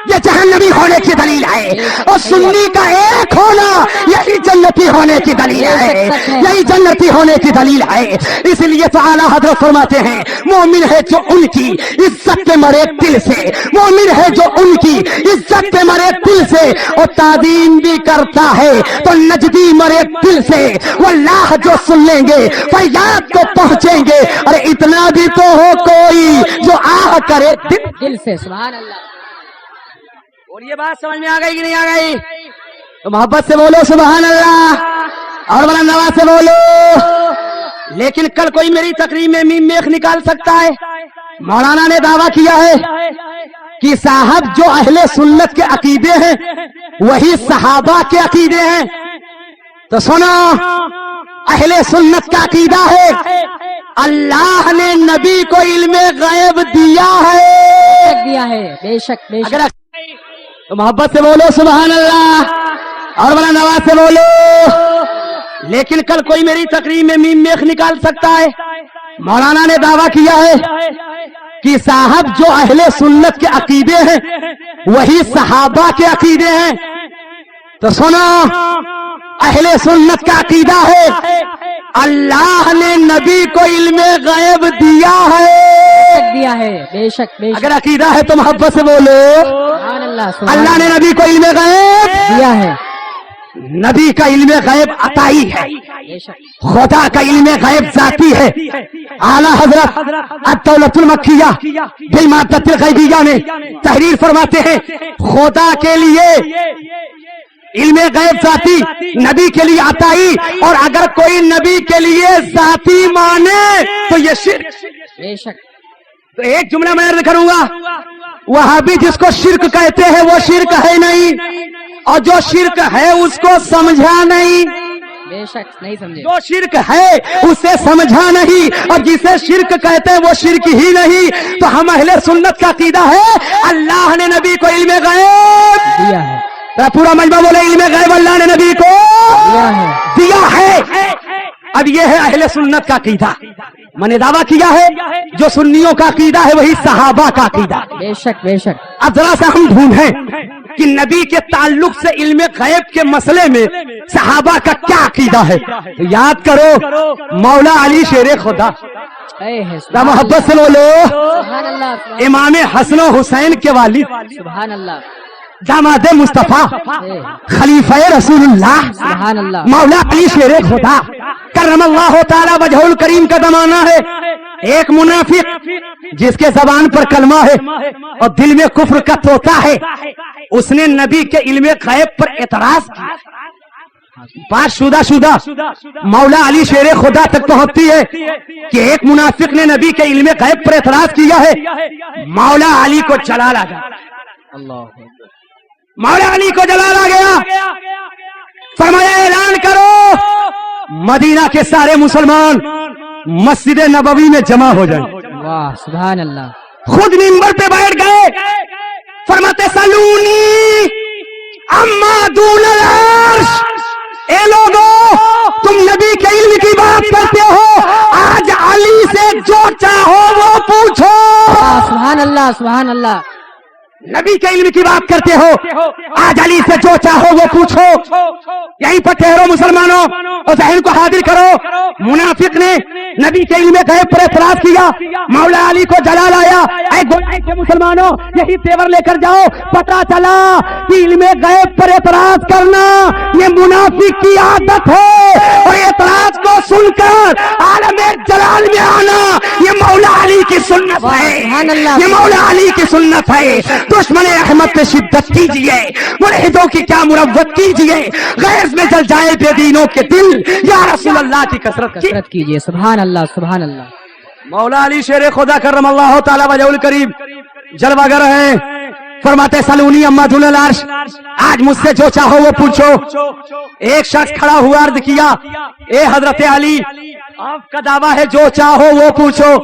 ये जहन्नमी होने की दलील है और सुन्नी का एक होना यही जन्नती होने की दलील है, यही जन्नती होने की दलील है। इसलिए तो आला हजरत फरमाते हैं, मोमिन है जो उनकी इज्जत पे मरे दिल से, मोमिन है जो उनकी इज्जत पे मरे दिल से और तादीम भी करता है तो नजदी मरे दिल से। वल्लाह जो सुन लेंगे फरियाद को पहुंचेंगे। अरे इतना भी तो हो कोई जो आह करे दिल से। सुभान अल्लाह। और ये बात समझ में आ गई कि नहीं आ गई? तो मोहब्बत से बोलो सुभान अल्लाह और बुलंद आवाज से बोलो। लेकिन कल कोई मेरी तकरीर में मीम मेख निकाल सकता है? मौलाना ने दावा किया है कि साहब जो अहले सुन्नत के अकीदे हैं वही सहाबा के अकीदे हैं। तो सुनो, अहले सुन्नत का अकीदा है अल्लाह ने नबी को इल्मे गैब दिया है, दिया है, बेशक बेशक। अगर तो मोहब्बत से बोलो सुभान अल्लाह और बुलंद आवाज से बोलो। लेकिन कल कोई मेरी तकरीर में मीम मेख निकाल सकता है? मौलाना ने दावा किया है कि साहब जो अहले सुन्नत के अकीदे हैं वही सहाबा के अकीदे हैं। तो सुनो, अहले सुन्नत का अकीदा है अल्लाह ने नबी को इल्मे गैब दिया है, दिया है, बेशक बेशक। अगर अकीदा है तो मोहब्बत से बोलो सुभान अल्लाह, सुभान अल्लाह ने नबी को इल्मे गैब दिया है, नबी का इल्मे गैब अताई है, बेशक। खुदा का इल्मे गैब जाती है। आला हजरत अद-दौलतुल मक्किया बिल मादतुल गैबिया में तहरीर फरमाते हैं, खुदा के लिए इल्मे गैब जाती, नबी के लिए अताई, और अगर कोई नबी के लिए जाती माने तो ये शिर्क। बेशक। तो एक जुमला मैं अर्ज करूंगा, वहां भी जिसको शिर्क कहते हैं वो शिर्क है नहीं, और जो शिर्क है उसको समझा नहीं। बेशक नहीं समझे। जो शिर्क है उसे समझा नहीं, और जिसे शिर्क कहते हैं वो शिर्क ही नहीं। तो हम अहले सुन्नत का अकीदा है अल्लाह ने नबी को इल्मे गैब दिया है, पूरा मजमा बोले इल्मे गैब अल्लाह ने नबी को दिया है। अब ये है अहले सुन्नत का अकीदा। मैंने दावा किया है जो सुन्नियों का अकीदा है वही सहाबा का अकीदा। बेशक बेशक। अब जरा सा हम ढूंढें कि नबी के ताल्लुक से इल्मे गैब के मसले में सहाबा का क्या अकीदा है। तो याद करो मौला अली शेर खुदा, मोहब्बत से बोलो सुभान अल्लाह, इमाम हसन हुसैन के वालिद, सुभान अल्लाह, दामाद मुस्तफा, खलीफा रसूलुल्लाह, सुभान अल्लाह, मौला अली शेर खुदा करमल्लाहु ताला वजहुल करीम का जमाना है। एक मुनाफिक जिसके जबान पर कलमा है और दिल में कुफ्र का तोता है, उसने नबी के इल्मे गैब पर एतराज किया। बात शुदा मौला अली शेर खुदा तक पहुंचती है कि एक मुनाफिक ने नबी के इल्मे गैब पर एतराज किया है। मौला अली को जलाल आ गया, मौला अली को जलाल आ गया। फरमाया ऐलान करो मदीना के सारे मुसलमान मस्जिद नबवी में जमा हो जाए। वाह सुभान अल्लाह। खुद मिंबर पे बैठ गए, फरमाते सलूनी अम्मा दूनल अर्श। ए लोगों, तुम नबी के इल्म की बात करते हो, आज अली से जो चाहो वो पूछो। सुभान अल्लाह, सुभान अल्लाह। नबी के इल्म की बात करते हो, आज अली से जो चाहो वो पूछो। यहीं पर ठहरो मुसलमानों और जहन को हाजिर करो। मुनाफिक ने नबी के इल्म गैब पर एतराज किया, मौला अली को जलाल आया। ऐ गोलाई के मुसलमानों, यही तेवर लेकर जाओ। पता चला कि इल्म गैब पर एतराज करना ये मुनाफिक की आदत है, और एतराज को सुनकर आलमे जलाल में आना ये मौला अली की सुन्नत है, ये मौला अली की सुन्नत है। दुश्मन अहमद पे शिद्दत कीजिए, मुल्हिदों की क्या मुरव्वत कीजिए, गैर में जल जाए बेदीनों के दिल, या रसूल अल्लाह की कसरत कीजिए। सुभान अल्लाह, सुभान अल्लाह। मौला अली शेर खुदा करमल्लाहु ताला वजहुल करीम जलवागर हैं, फरमाते सलूनी अम्मा दुल अर्श, आज मुझसे जो चाहो वो पूछो। एक शख्स खड़ा हुआ अर्ज किया, ए हजरत अली, आपका दावा है जो चाहो वो पूछो,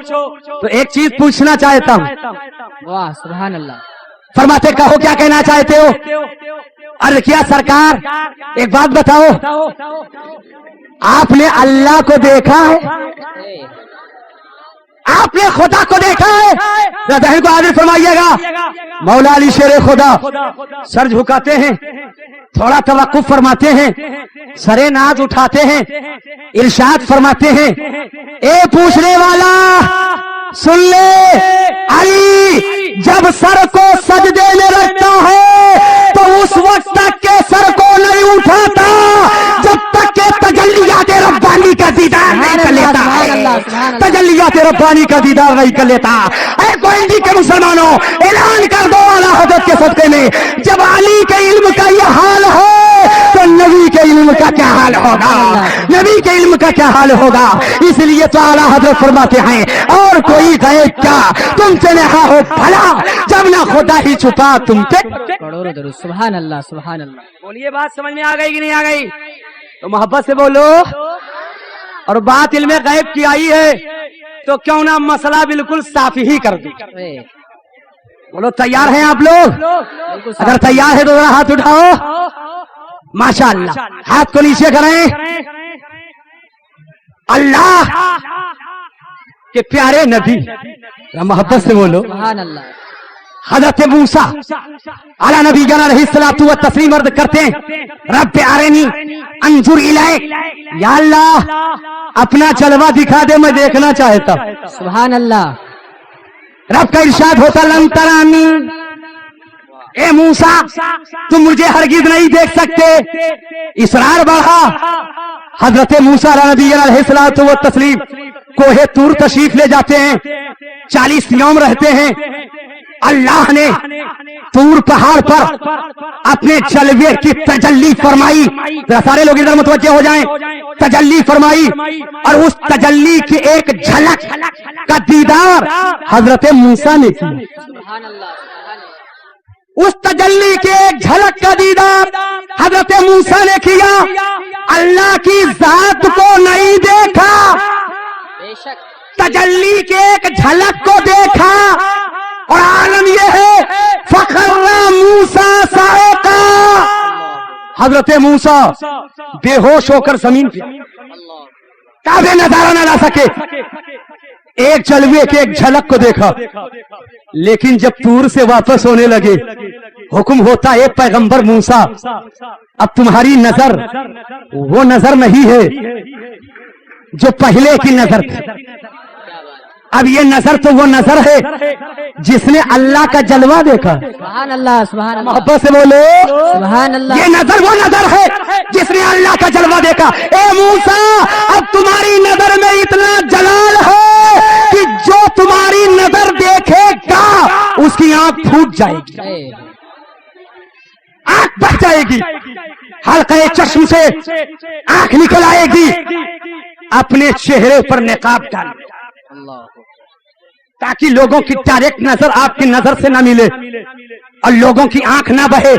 तो एक चीज पूछना चाहता हूँ। वाह, सुभान अल्लाह। फरमाते कहो क्या कहना चाहते हो। अर्ज किया, सरकार एक बात बताओ, आपने अल्लाह को देखा है, आपने खुदा को देखा है? जहन को हाजिर फरमाइएगा। मौला अली शेर खुदा सर झुकाते हैं, थोड़ा तवक्कुफ फरमाते हैं, सरे नाज उठाते हैं, इरशाद फरमाते हैं, ए पूछने वाला सुन ले, अली जब सर को सजदे में रखता है तो उस वक्त तक के सर को नहीं उठाता जब तक के तजल्लियात रब्बानी का दीदार नहीं कर लेता है, तजल्लियात रब्बानी का दीदार नहीं कर लेता। ऐ कोयंडी के मुसलमानों, ऐलान कर दो आला हज़रत के सदक़े में, जब अली के इल्म का यह हाल हो तो नबी के इल्म का क्या हाल होगा, नबी के इल्म का क्या हाल होगा। इसलिए तो आला हज़रत फरमाते हैं, और कोई गैब क्या तुमसे नहा हो भला, जब ना खुदा ही छुपा तुमसे। सुभान अल्लाह, सुभान अल्लाह। बोलिए, बात समझ में आ गई कि नहीं आ गई? तो मोहब्बत से बोलो। और बात इल्मे गैब की आई है तो क्यों ना मसला बिल्कुल साफ ही कर दूं। बोलो, तैयार हैं आप लोग? अगर तैयार है तो जरा हाथ उठाओ। माशाअल्लाह, हाथ को नीचे करें। अल्लाह के प्यारे नबी, मोहब्बत से बोलो। सुभान अल्लाह। हज़रत मूसा अला नबी अलैहिस्सलातु व तस्लीम अर्ज करते हैं, रब्बे अरनी अंजुर इलैक, या अल्लाह अपना जलवा दिखा दे, मैं देखना चाहता। सुभान अल्लाह। रब का इरशाद होता, लम तरानी, ए मूसा तुम मुझे हरगिज नहीं देख सकते। इसरार बढ़ा, हजरत मूसा अला नबी अलैहिस्सलातु व तस्लीम कोहे तूर तशरीफ ले जाते हैं, 40 यौम रहते हैं। अल्लाह ने तूर पहाड़ पर अपने जलवे की तजल्ली फरमाई। सारे लोग इधर मुतवज्जे हो जाएं। तजल्ली फरमाई और उस तजल्ली की एक झलक का दीदार हजरत मूसा ने किया। उस तजल्ली के एक झलक का दीदार हजरत मूसा ने किया। अल्लाह की जात को नहीं देखा, तजल्ली के एक झलक को देखा। और आलम यह है, फखर्रा मूसा साइका, हजरत मूसा बेहोश होकर जमीन पे, काबे नजारा न ला सके। एक जलवे के एक झलक को देखा, लेकिन जब तूर से वापस होने लगे, हुक्म होता है, पैगंबर मूसा अब तुम्हारी नजर वो नजर नहीं है जो पहले की नजर थी, अब ये नजर तो वो नजर है जिसने अल्लाह का जलवा देखा। सुभान अल्लाह, सुभान अल्लाह। मोहब्बत से बोलो, सुभान अल्लाह। ये नजर वो नजर है जिसने अल्लाह का जलवा देखा। ए मूसा अब तुम्हारी नजर में इतना जलाल है कि जो तुम्हारी नजर देखेगा उसकी आंख फूट जाएगी, आंख बह जाएगी, हल्के चश्म से आंख निकल आएगी। अपने चेहरे पर निकाब डाल ताकि लोगों की डायरेक्ट नजर आपकी नजर से न मिले और लोगों की आंख ना बहे।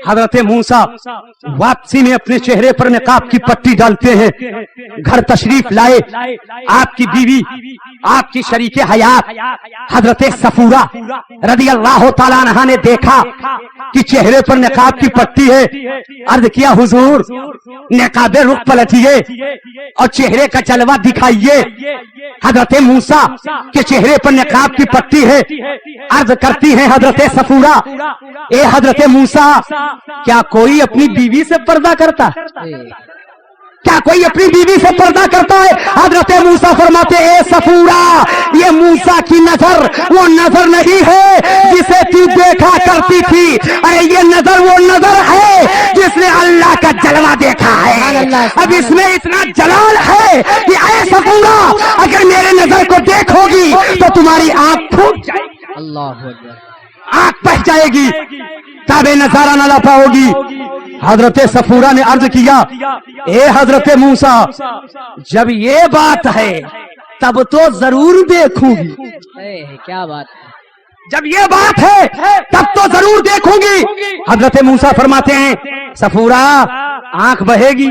हजरत मूसा वापसी में अपने चेहरे पर निकाब की पट्टी डालते हैं, घर तशरीफ लाए। आपकी बीवी, आपकी शरीके हयात हजरत सफूरा रदी अल्लाह तआला अन्हा ने देखा कि चेहरे पर नकाब की पट्टी है। अर्ज किया हुजूर नकाबे रुख पलटिए और चेहरे का जलवा दिखाइए। हजरत मूसा के चेहरे पर नकाब की पट्टी है। अर्ज करती है हजरत सफूरा, ए हजरत मूसा क्या कोई अपनी बीवी से पर्दा करता है? क्या कोई अपनी बीवी से पर्दा करता है? हजरत मूसा फरमाते ए सफूरा, ये मूसा की नजर वो नजर नहीं है जिसे तू देखा करती थी। अरे ये नजर वो नजर है जिसने अल्लाह का जलवा देखा है। अब इसमें इतना जलाल है कि ए सफूरा, अगर मेरे नजर को देखोगी तो तुम्हारी आंख फूट जाएगी, अल्लाह अकबर, आंख बह जाएगी, काबे नजारा न ला पाओगी। हजरत सफूरा ने अर्ज किया, ए हजरत मूसा, जब ये बात है तब तो जरूर देखूंगी। क्या बात है, जब ये बात है तब तो जरूर देखूंगी। हजरत मूसा फरमाते हैं सफूरा आंख बहेगी,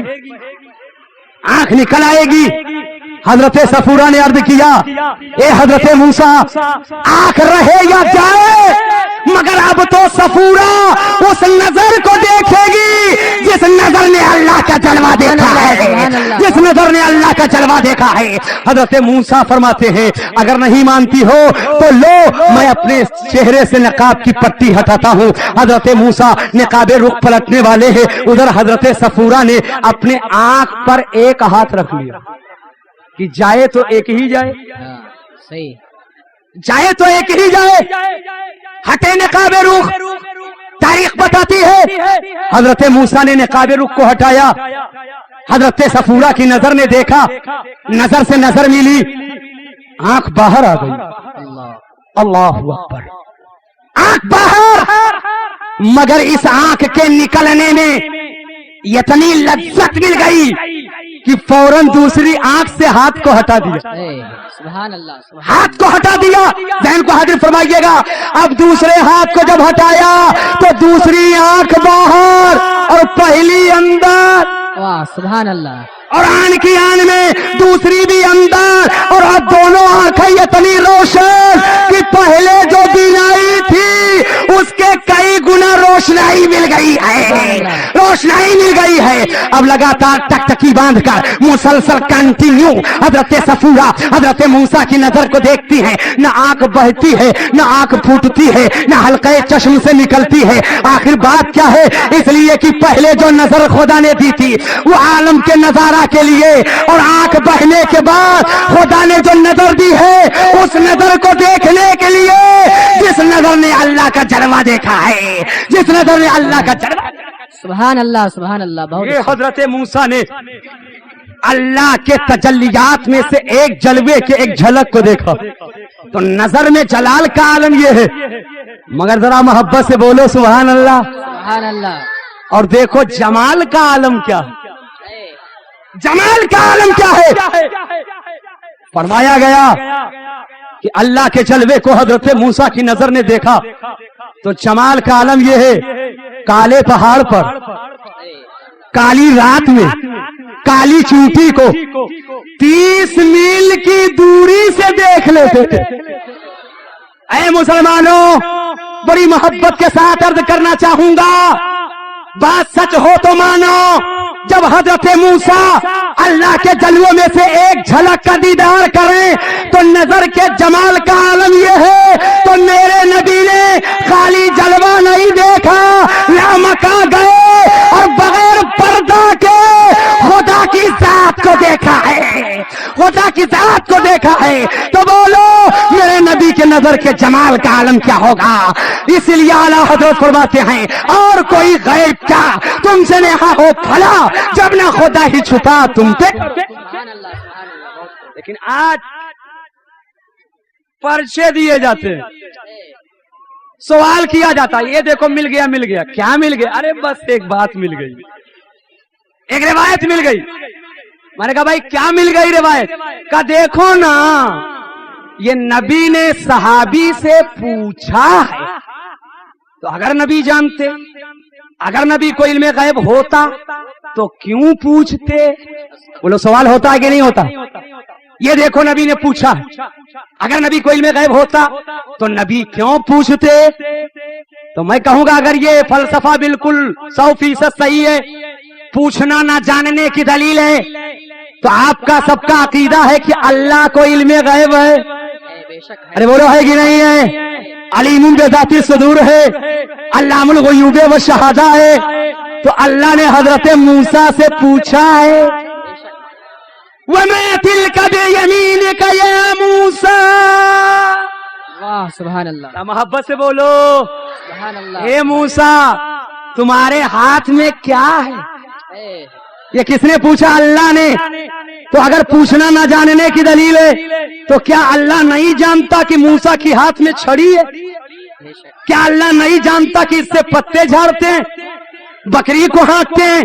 आंख निकल आएगी। हजरत सफूरा ने अर्ज किया, ए हजरत मूसा आंख रहे या जाए मगर अब तो सफूरा उस नजर को देखेगी जिस नजर ने अल्लाह का जलवा देखा है, जिस नजर ने अल्लाह का जलवा देखा है। हजरत मूसा फरमाते हैं अगर नहीं मानती हो तो लो मैं अपने चेहरे से नकाब की पट्टी हटाता हूँ। हजरत मूसा नकाबे रुख पलटने वाले हैं, उधर हजरत सफूरा ने अपने आंख पर एक हाथ रख लिया कि जाए तो एक ही जाए, सही, जाए तो एक ही जाए, हटे नकाबे रुख। तारीख बताती है हजरत मूसा ने नकाबे रुख को हटाया, हजरत सफूरा की नजर ने देखा, नजर से नजर मिली, आंख बाहर आ गई। अल्लाह अकबर, आंख बाहर, मगर इस आंख के निकलने में इतनी लज्जत मिल गई कि फौरन दूसरी आंख से हाथ को हटा दिया। सुभान अल्लाह, हाथ को हटा दिया। जहन को हाजिर फरमाइएगा। अब दूसरे हाथ को जब हटाया तो दूसरी आंख बाहर और पहली अंदर। वाह सुभान अल्लाह, और आन की आन में दूसरी भी अंदर, और अब दोनों आंखें इतनी रोशन कि पहले जो बीनाई थी उसके कई गुना रोशनाई मिल गई है, रोशनाई मिल गई है। अब लगातार टकटकी बांधकर मुसलसल कंटिन्यू हजरत सफूरा हजरत मूसा की नजर को देखती है। न आंख बहती है, न आंख फूटती है, न हल्के चश्म से निकलती है। आखिर बात क्या है? इसलिए कि पहले जो नजर खुदा ने दी थी वो आलम के नजारा के लिए, और आंख बहने के बाद खुदा ने जो नजर दी है उस नजर को देखने के लिए जिस नजर ने अल्लाह का जलवा देखा है, जिस नजर ने अल्लाह का जलवा। सुभान अल्लाह, सुभान अल्लाह। बहुत ये हजरत मूसा ने अल्लाह के तजल्लियात में से एक जलवे के एक झलक को देखा तो नजर में जलाल का आलम ये है। मगर जरा मोहब्बत से बोलो सुभान अल्लाह, सुभान अल्लाह। और देखो जमाल का आलम क्या है, जमाल का आलम क्या है। फरमाया गया कि अल्लाह के जलवे को हजरत मूसा की नजर ने देखा तो जमाल का आलम यह है, काले पहाड़ पर काली रात में काली चूंटी को 30 मील की दूरी से देख लेते थे। ऐ मुसलमानों, बड़ी मोहब्बत के साथ अर्ज करना चाहूंगा, बात सच हो तो मानो, जब हजरत मूसा अल्लाह के जलवों में से एक झलक का दीदार करें तो नजर के जमाल का आलम यह है। तो मेरे नबी ने खाली जलवा नहीं देखा, लामका गए और बगैर पर्दा के खुदा की जात को देखा है, खुदा की जात को देखा है। तो बोलो मेरे नबी के नजर के जमाल का आलम क्या होगा। इसलिए आला हजरत फरमाते हैं और कोई गैब क्या तुमसे नेहा हो भला जब ना खुदा ही छुपा तुम पे। लेकिन आज पर्चे दिए जाते हैं, सवाल किया जाता है, ये देखो मिल गया, मिल गया, क्या मिल गया? अरे बस एक बात मिल गई, एक रिवायत मिल गई। मैंने कहा भाई क्या मिल गई रिवायत? का देखो ना, ये नबी ने सहाबी से पूछा है। तो अगर नबी जानते, अगर नबी को इल्मे गैब होता तो क्यों पूछते? बोलो सवाल होता है कि नहीं होता? ये देखो नबी ने पूछा, अगर नबी को इल्म गैब होता तो नबी क्यों पूछते? तो मैं कहूंगा अगर ये फलसफा बिल्कुल 100% सही है, पूछना ना जानने की दलील है, तो आपका सबका अकीदा है कि अल्लाह को इल्म गैब है। बेशक है। अरे बोलो है कि नहीं है? अलीमुम बेज़ाती सुदूर है, अल्लामुल गुयूब व शहादा है। तो अल्लाह ने हजरत मूसा से पूछा है, वमा तिलका बियमीनिका या मूसा। वाह सुभान अल्लाह, मोहब्बत से बोलो, सुभान अल्लाह। हे मूसा तुम्हारे हाथ में क्या है? ए, ये किसने पूछा? अल्लाह ने। तो अगर पूछना ना जानने की दलील है, तो क्या अल्लाह नहीं जानता कि मूसा की हाथ में छड़ी है? बेशक। क्या अल्लाह नहीं जानता कि इससे पत्ते झाड़ते हैं, बकरी को हाँकते हैं?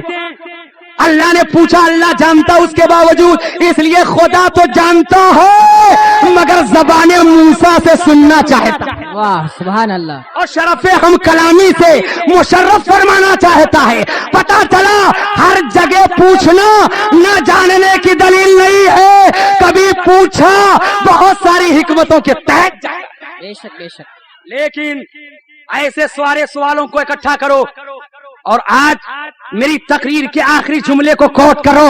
अल्लाह ने पूछा, अल्लाह जानता उसके बावजूद, इसलिए खुदा तो जानता है मगर ज़बाने मूसा से सुनना चाहता है। वाह सुभान अल्लाह। और शरफ़े हम कलामी से मुशर्रफ फरमाना चाहता है। पता चला हर जगह पूछना न जानने की दलील नहीं है, कभी पूछा बहुत सारी हिकमतों के तहत जाए। बेशक बेशक। लेकिन ऐसे सारे सवालों को इकट्ठा करो और आज मेरी तकरीर के आखिरी जुमले को कोट करो।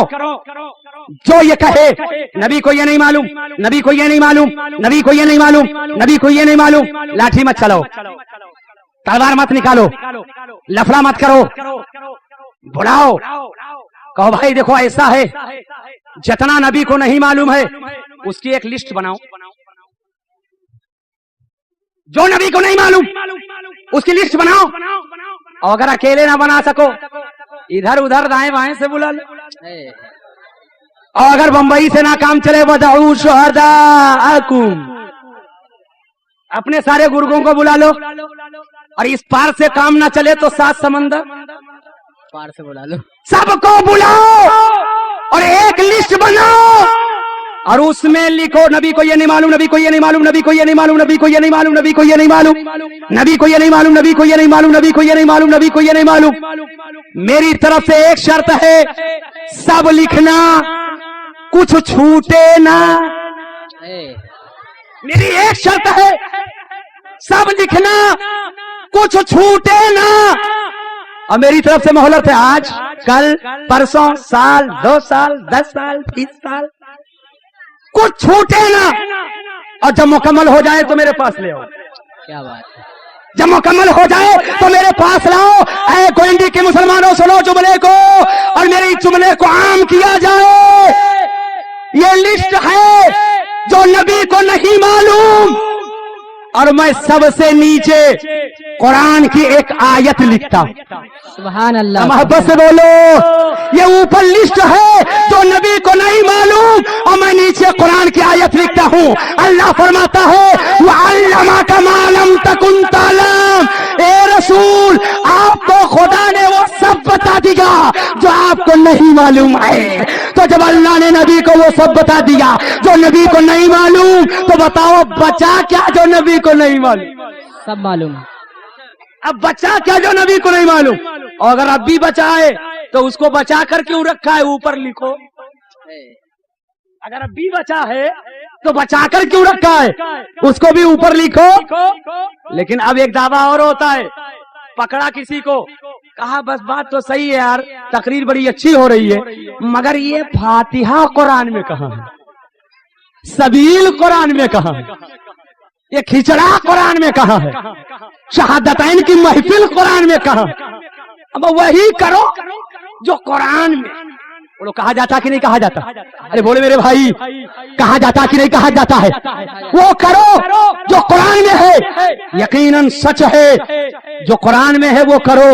जो ये कहे नबी को ये नहीं मालूम, नबी को ये नहीं मालूम, नबी को ये नहीं मालूम, नबी को ये नहीं मालूम, लाठी मत चलाओ, तलवार मत निकालो, लफड़ा मत करो, बुलाओ, कहो भाई देखो ऐसा है, जितना नबी को नहीं मालूम है उसकी एक लिस्ट बनाओ। जो नबी को नहीं मालूम उसकी लिस्ट बनाओ, और अगर अकेले ना बना सको इधर उधर दाएं बाएं से बुला लो, ए, और अगर बंबई से ना काम चले वदऊ शुहदाअकुम, अपने सारे गुर्गों को बुला लो, और इस पार से काम ना चले तो 7 समंदर पार से बुला लो, सबको बुलाओ और एक लिस्ट बनाओ और उसमें लिखो नबी को ये नहीं मालूम, नबी को ये नहीं मालूम, नबी को ये नहीं मालूम, नबी को ये नहीं मालूम, नबी को ये नहीं मालूम, नबी को ये नहीं मालूम, नबी को ये नहीं मालूम, नबी को ये नहीं मालूम, नबी को ये नहीं मालूम। मेरी तरफ से एक शर्त है, सब लिखना, कुछ छूटे ना। ए, मेरी एक शर्त है, सब लिखना, कुछ छूटे ना। और मेरी तरफ से मोहलत है, आज कल परसों, साल 2 साल 10 साल 20 साल, कुछ छूटे ना। और जब मुकम्मल हो जाए तो मेरे पास ले आओ। क्या बात है। जब मुकम्मल हो जाए तो मेरे पास लाओ। ऐ गोइंडी के मुसलमानों सुनो जुमले को, और मेरे जुमले को आम किया जाए। ये लिस्ट है जो नबी को नहीं मालूम, और मैं सबसे नीचे कुरान की एक आयत लिखता हूं। सुभान अल्लाह। मोहब्बत से बोलो, ये ऊपर लिस्ट है जो नबी को नहीं मालूम, और मैं नीचे कुरान की आयत लिखता हूँ। अल्लाह फरमाता है वअल्लमका मा लम तकुन तालम, ए रसूल आपको खुदा ने वो सब बता दिया जो आपको नहीं मालूम है। तो जब अल्लाह ने नबी को वो सब बता दिया जो नबी को नहीं मालूम, तो बताओ बचा क्या जो नबी को नहीं मालूम? सब मालूम। अब बचा क्या जो नबी को नहीं मालूम? और अगर अब भी बचा है तो उसको बचा कर क्यों रखा है? ऊपर लिखो। अगर अब भी बचा है तो बचा कर क्यों रखा है? उसको भी ऊपर लिखो। लेकिन अब एक दावा और होता है, पकड़ा किसी को, कहा बस बात तो सही है यार, तकरीर बड़ी अच्छी हो रही है, मगर ये फातिहा कुरान में कहाँ है, सबील कुरान में कहाँ है, ये खिचड़ा कुरान में कहाँ है, शहादतैन की महफिल कुरान में कहाँ? अब वही करो जो कुरान में। बोलो कहा जाता कि नहीं कहा जाता? अरे बोले मेरे भाई, कहा जाता कि नहीं कहा जाता है? वो करो जो कुरान में है, यकीनन सच है, जो कुरान में है वो करो।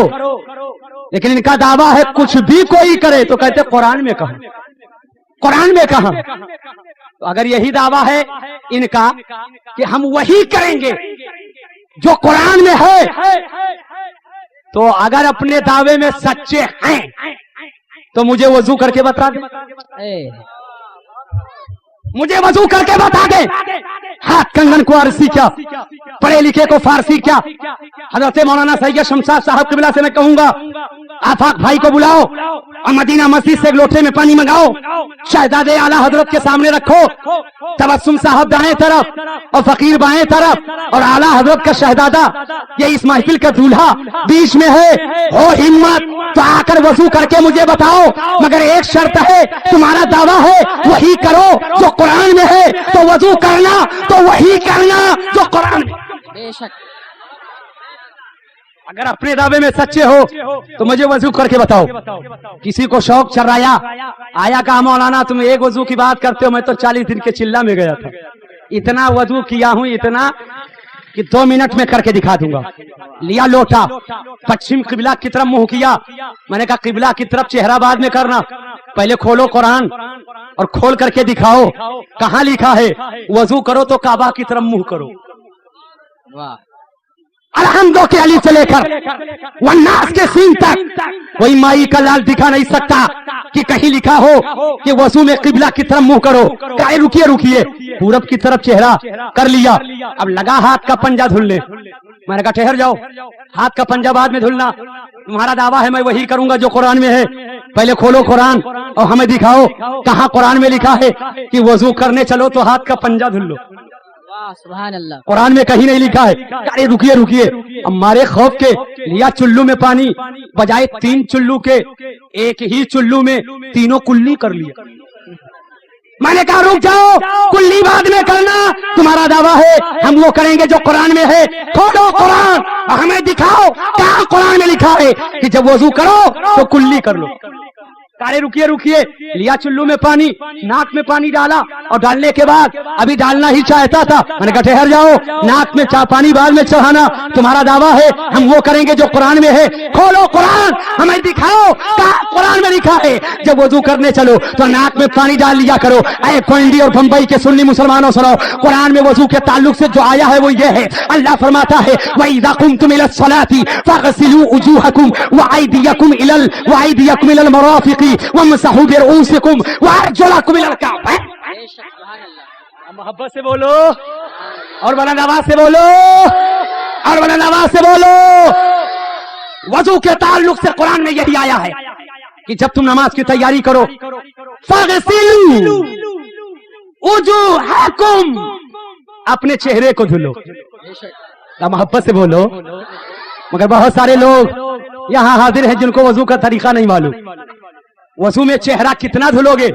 लेकिन इनका दावा है कुछ भी कोई करे तो कहते कुरान में कहा, कुरान में कहा। तो अगर यही दावा है इनका कि हम वही करेंगे जो कुरान में है, तो अगर अपने दावे में सच्चे हैं तो मुझे वजू करके बता दे, मुझे वजू करके बता दे। हाथ कंगन को अरसी क्या, पढ़े लिखे को फारसी क्या? हजरत मौलाना सैयद शमशाद साहब क़िबला से मैं कहूंगा, आफाक भाई को बुलाओ, और मदीना मस्जिद से एक लोटे में पानी मंगाओ, शहजादे आला हजरत के सामने रखो, तबस्सुम साहब दाएं तरफ और फकीर बाएं तरफ और आला हजरत का शहजादा, ये इस महफिल का दूल्हा बीच में है। हो हिम्मत तो आकर वजू करके मुझे बताओ, मगर एक शर्त है, तुम्हारा दावा है वही करो जो कुरान में है, तो वजू करना तो वही करना जो कुरान में। बेशक। अगर अपने दावे में सच्चे हो तो मुझे वजू करके बताओ। किसी को शौक चर्राया, आया कहा मौलाना तुम एक वजू की बात करते हो, मैं तो 40 दिन के चिल्ला में गया था, इतना वजू किया हूं इतना कि 2 मिनट में करके दिखा दूंगा। लिया लोटा, पश्चिम किबला की तरफ मुंह किया, मैंने कहा किबला की तरफ चेहरा बाद में करना, पहले खोलो कुरान और खोल करके दिखाओ कहां लिखा है वजू करो तो काबा की तरफ मुंह करो। वाह। अलहम्दो के अली से लेकर वन्नास के सीन तक कोई माई का लाल दिखा नहीं सकता कि कहीं लिखा हो कि वजू में किबला की तरफ मुंह करो। काहे रुकिए रुकिए, पूरब की तरफ चेहरा कर लिया, अब लगा हाथ का पंजा धुलने। मैंने कहा ठहर जाओ, हाथ का पंजा बाद में धुलना, तुम्हारा दावा है मैं वही करूंगा जो कुरान में है, पहले खोलो कुरान और हमें दिखाओ कहां कुरान में लिखा है कि वजू करने चलो तो हाथ का पंजा धुल लो। सुभान अल्लाह। कुरान में कहीं नहीं लिखा है। अरे रुकिए रुकिए, हमारे खौफ के लिया चुल्लू में पानी, बजाय 3 चुल्लू के एक ही चुल्लू में तीनों कुल्ली कर लिया। मैंने कहा रुक जाओ, कुल्ली बाद में करना, तुम्हारा दावा है हम वो करेंगे जो कुरान में है, खोलो कुरान और हमें दिखाओ कहां कुरान में लिखा है कि जब वजू करो तो कुल्ली कर लो। अरे रुकिए रुकिए, लिया चुल्लू में पानी, नाक में पानी डाला और डालने के बाद अभी डालना ही चाहता था, मैंने कहा ठहर जाओ, नाक में पानी बाद में चढ़ाना, तुम्हारा दावा है हम वो करेंगे जो कुरान में है, खोलो कुरान हमें दिखाओ कहां कुरान में लिखा है जब वजू करने चलो तो नाक में पानी डाल लिया करो। ऐ कोयंडी और बंबई के सुन्नी मुसलमानों सुनो, कुरान में वजू के ताल्लुक से जो आया है वो ये है, अल्लाह फरमाता है वइज़ा कुंतुम इला सलाती फगसिलू वुजूहकुम व अयदियकुम इलल मराफिकी वमसहू बिरुऊसिकुम वअरजुलकुम इलल काबैन। मोहब्बत से बोलो और बुलंद आवाज से बोलो और बुलंद आवाज से बोलो। वजू के ताल्लुक से कुरान में यही आया है कि जब तुम नमाज की तैयारी करो फगसिलू वुजूहकुम, अपने चेहरे को धुलो। मोहब्बत से बोलो, मगर बहुत सारे लोग यहाँ हाजिर हैं जिनको वजू का तरीका नहीं मालूम। वजू में चेहरा कितना धुलोगे,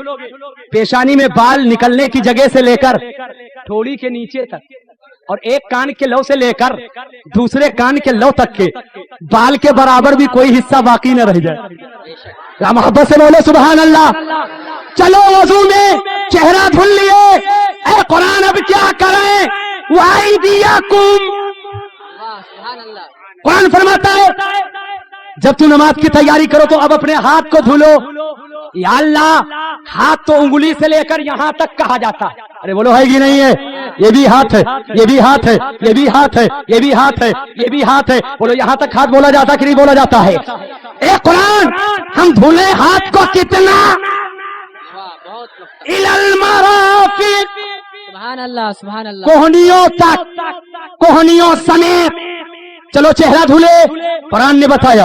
पेशानी में बाल निकलने की जगह से लेकर ठोड़ी के नीचे तक और एक कान के लौ से लेकर दूसरे कान के लौ तक के बाल के बराबर भी कोई हिस्सा बाकी न रह जाए। मोहब्बत से बोलो सुभान अल्लाह। चलो वजू में चेहरा धुल लिए, ऐ कुरान अब क्या करें, वअयदियकुम, कुरान फरमाता है जब तुम नमाज की तैयारी करो तो अब अपने हाथ को धुलो। या अल्लाह, हाथ तो उंगली से लेकर यहाँ तक कहा जाता है, अरे बोलो है कि नहीं है, ये भी हाथ है, ये भी हाथ है, ये भी हाथ है, ये भी हाथ है, ये भी हाथ है, बोलो यहाँ तक हाथ बोला जाता कि नहीं बोला जाता है। ए कुरान, हम धुले हाथ को कितना, इलल मराफिक, सुभान अल्लाह सुभान अल्लाह, कोहनियों तक, कोहनियों समेत। चलो चेहरा धुले, कुरान ने बताया,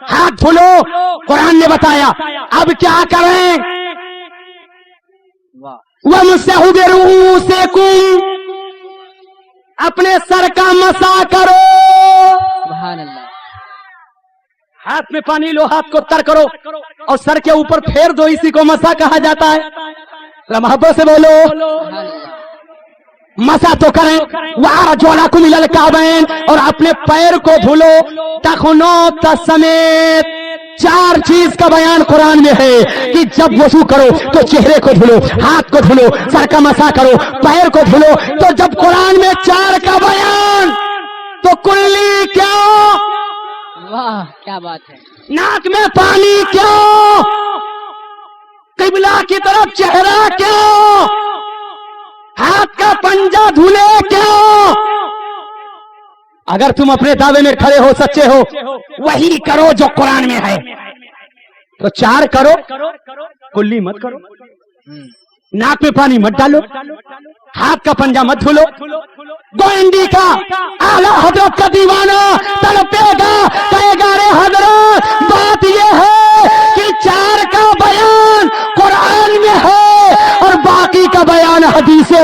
हाथ धुलो, कुरान ने बताया, अब क्या करें, वमसहू बिरुऊसिकुम, अपने सर का मसा करो। सुभान अल्लाह। हाथ में पानी लो, हाथ को तर करो और सर के ऊपर फेर दो, इसी को मसा कहा जाता है। मोहब्बत से बोलो, मसा तो करें। वअरजुलकुम इलल काबैन, और अपने पैर को धुलो तखनों तक समेत। 4 चीज का बयान कुरान में है कि जब वजू करो तो चेहरे को धुलो, हाथ को धुलो, सर का मसा करो, पैर को धुलो। तो जब कुरान में 4 का बयान तो कुल्ली क्यों, वाह क्या बात है, नाक में पानी क्यों, किबला की तरफ चेहरा क्यों, हाथ का पंजा धुले क्यों। अगर तुम अपने दावे में खड़े हो, सच्चे हो, वही करो जो कुरान में है, तो 4 करो, कुल्ली मत करो, नाक में पानी मत डालो, हाथ का पंजा मत धुलो। गोइंदी का आला हजरत का दीवाना तड़पेगा, कहेगा रे हजरत, बात ये है कि 4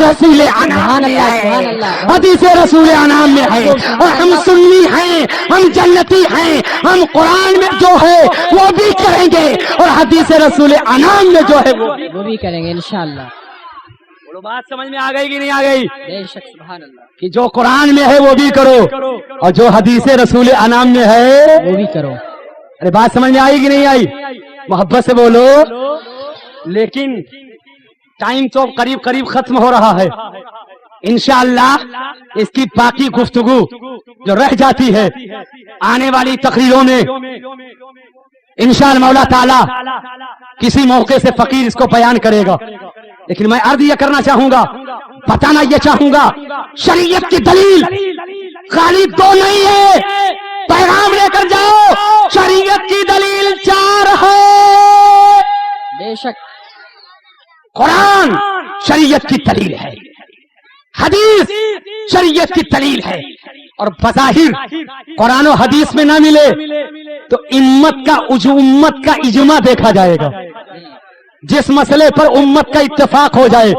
रसूल अनाम में है, हदीस रसूल अनाम में है। और हम सुन्नी हैं, हम जन्नती हैं, हम कुरान में जो है वो भी करेंगे और हदीस रसूल अनाम में जो है वो भी करेंगे इंशाअल्लाह। बोलो, बात समझ में आ गई कि नहीं आ गई? बेशक सुभान अल्लाह। कि जो कुरान में है वो भी करो और जो हदीस रसूल अनाम में है वो भी करो। अरे बात समझ में आई कि नहीं आई? मोहब्बत से बोलो। लेकिन टाइम तो करीब करीब खत्म हो रहा है। इंशाअल्लाह इसकी बाकी गुफ्तगू जो रह जाती है आने वाली तकरीरों में इंशाअल्लाह मौला ताला किसी मौके से फकीर इसको बयान करेगा। लेकिन मैं अर्ज यह करना चाहूंगा, बताना यह चाहूंगा, शरीयत की दलील खाली दो नहीं है, पैगाम लेकर जाओ। शरीयत की दलील 4 है। बेशक कुरान शरीयत की दलील है, हदीस शरीयत की दलील है। और बज़ाहिर कुरान और हदीस में ना मिले तो उम्मत का इजमा देखा जाएगा। जिस मसले पर उम्मत का इत्तेफाक हो जाए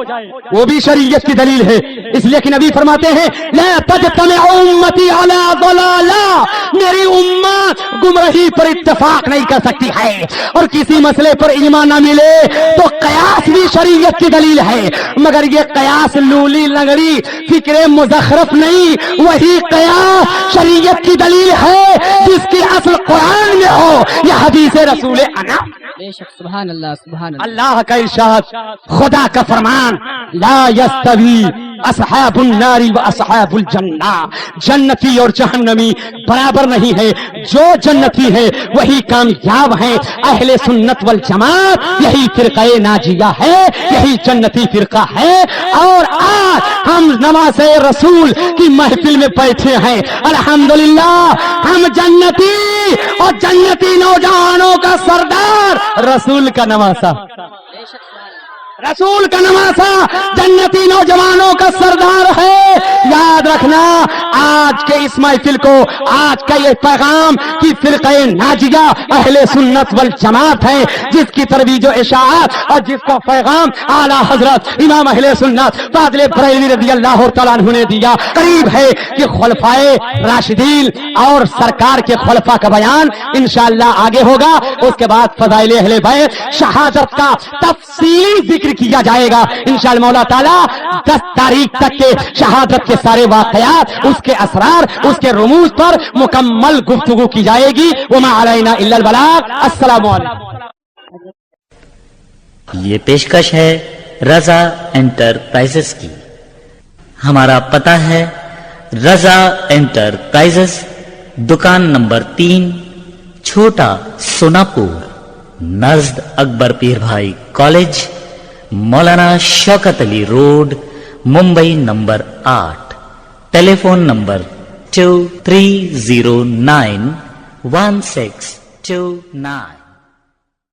वो भी शरीयत की दलील है। इसलिए कि नबी फरमाते हैं ला तजतमिउ उम्मती अला दलाला, मेरी उम्मत गुमराही पर इत्तेफाक नहीं कर सकती है। और किसी मसले पर इजमा न मिले तो कयास भी शरीयत की दलील है, मगर ये कयास लूली लगड़ी फिक्रे मुज़ख्रफ नहीं, वही कयास शरीयत की दलील है जिसकी असल कुरान में हो या हदीस रसूल अनाम। बेशक सुभान अल्लाह सुभान अल्लाह। अल्लाह का इरशाद, खुदा का फरमान, ला यस्तवी अस्हाबुन नारी व अस्हाबुल जन्ना, जन्नती और जहन्नमी बराबर नहीं है। जो जन्नती है वही कामयाब है। अहले सुन्नत वल जमात यही फिरक़े नाजिया है, यही जन्नती फिरका है। और आज हम नमाज़े रसूल की महफिल में बैठे हैं, अल्हम्दुलिल्लाह हम जन्नती और जन्नती नौजवानों का सरदार रसूल का नवासा, रसूल का नवासा जन्नती नौजवानों का सरदार है। याद रखना, आज के इस महफिल को, आज का ये पैगाम कि फिरक़े नाजिया अहले सुन्नत वल जमात है, जिसकी तरवीज व इशाअत और जिसका पैगाम आला हजरत इमाम अहले सुन्नत फाज़िल बरेलवी रज़ियल्लाहु तआला अन्हु ने दिया। करीब है कि खुलफाए राशिदीन और सरकार के खुलफा का बयान इंशाअल्लाह आगे होगा। उसके बाद फज़ाइल अहले बैत, शहादत का तफसीली जिक्र किया जाएगा इंशाअल्लाह मौला ताला। 10 तारीख तक के शहादत के सारे वाक़यात, उसके असरार, उसके रुमूज पर मुकम्मल गुफ्तगू की जाएगी। वमा अलैना इल्लल बलाग। अस्सलामु अलैकुम। ये पेशकश है रजा एंटरप्राइजेस की। हमारा पता है रजा एंटरप्राइजेस, दुकान नंबर 3, छोटा सोनापुर, नज़द अकबर पीर भाई कॉलेज, मौलाना Shaukat Ali road, Mumbai number 8। Telephone number 23091629।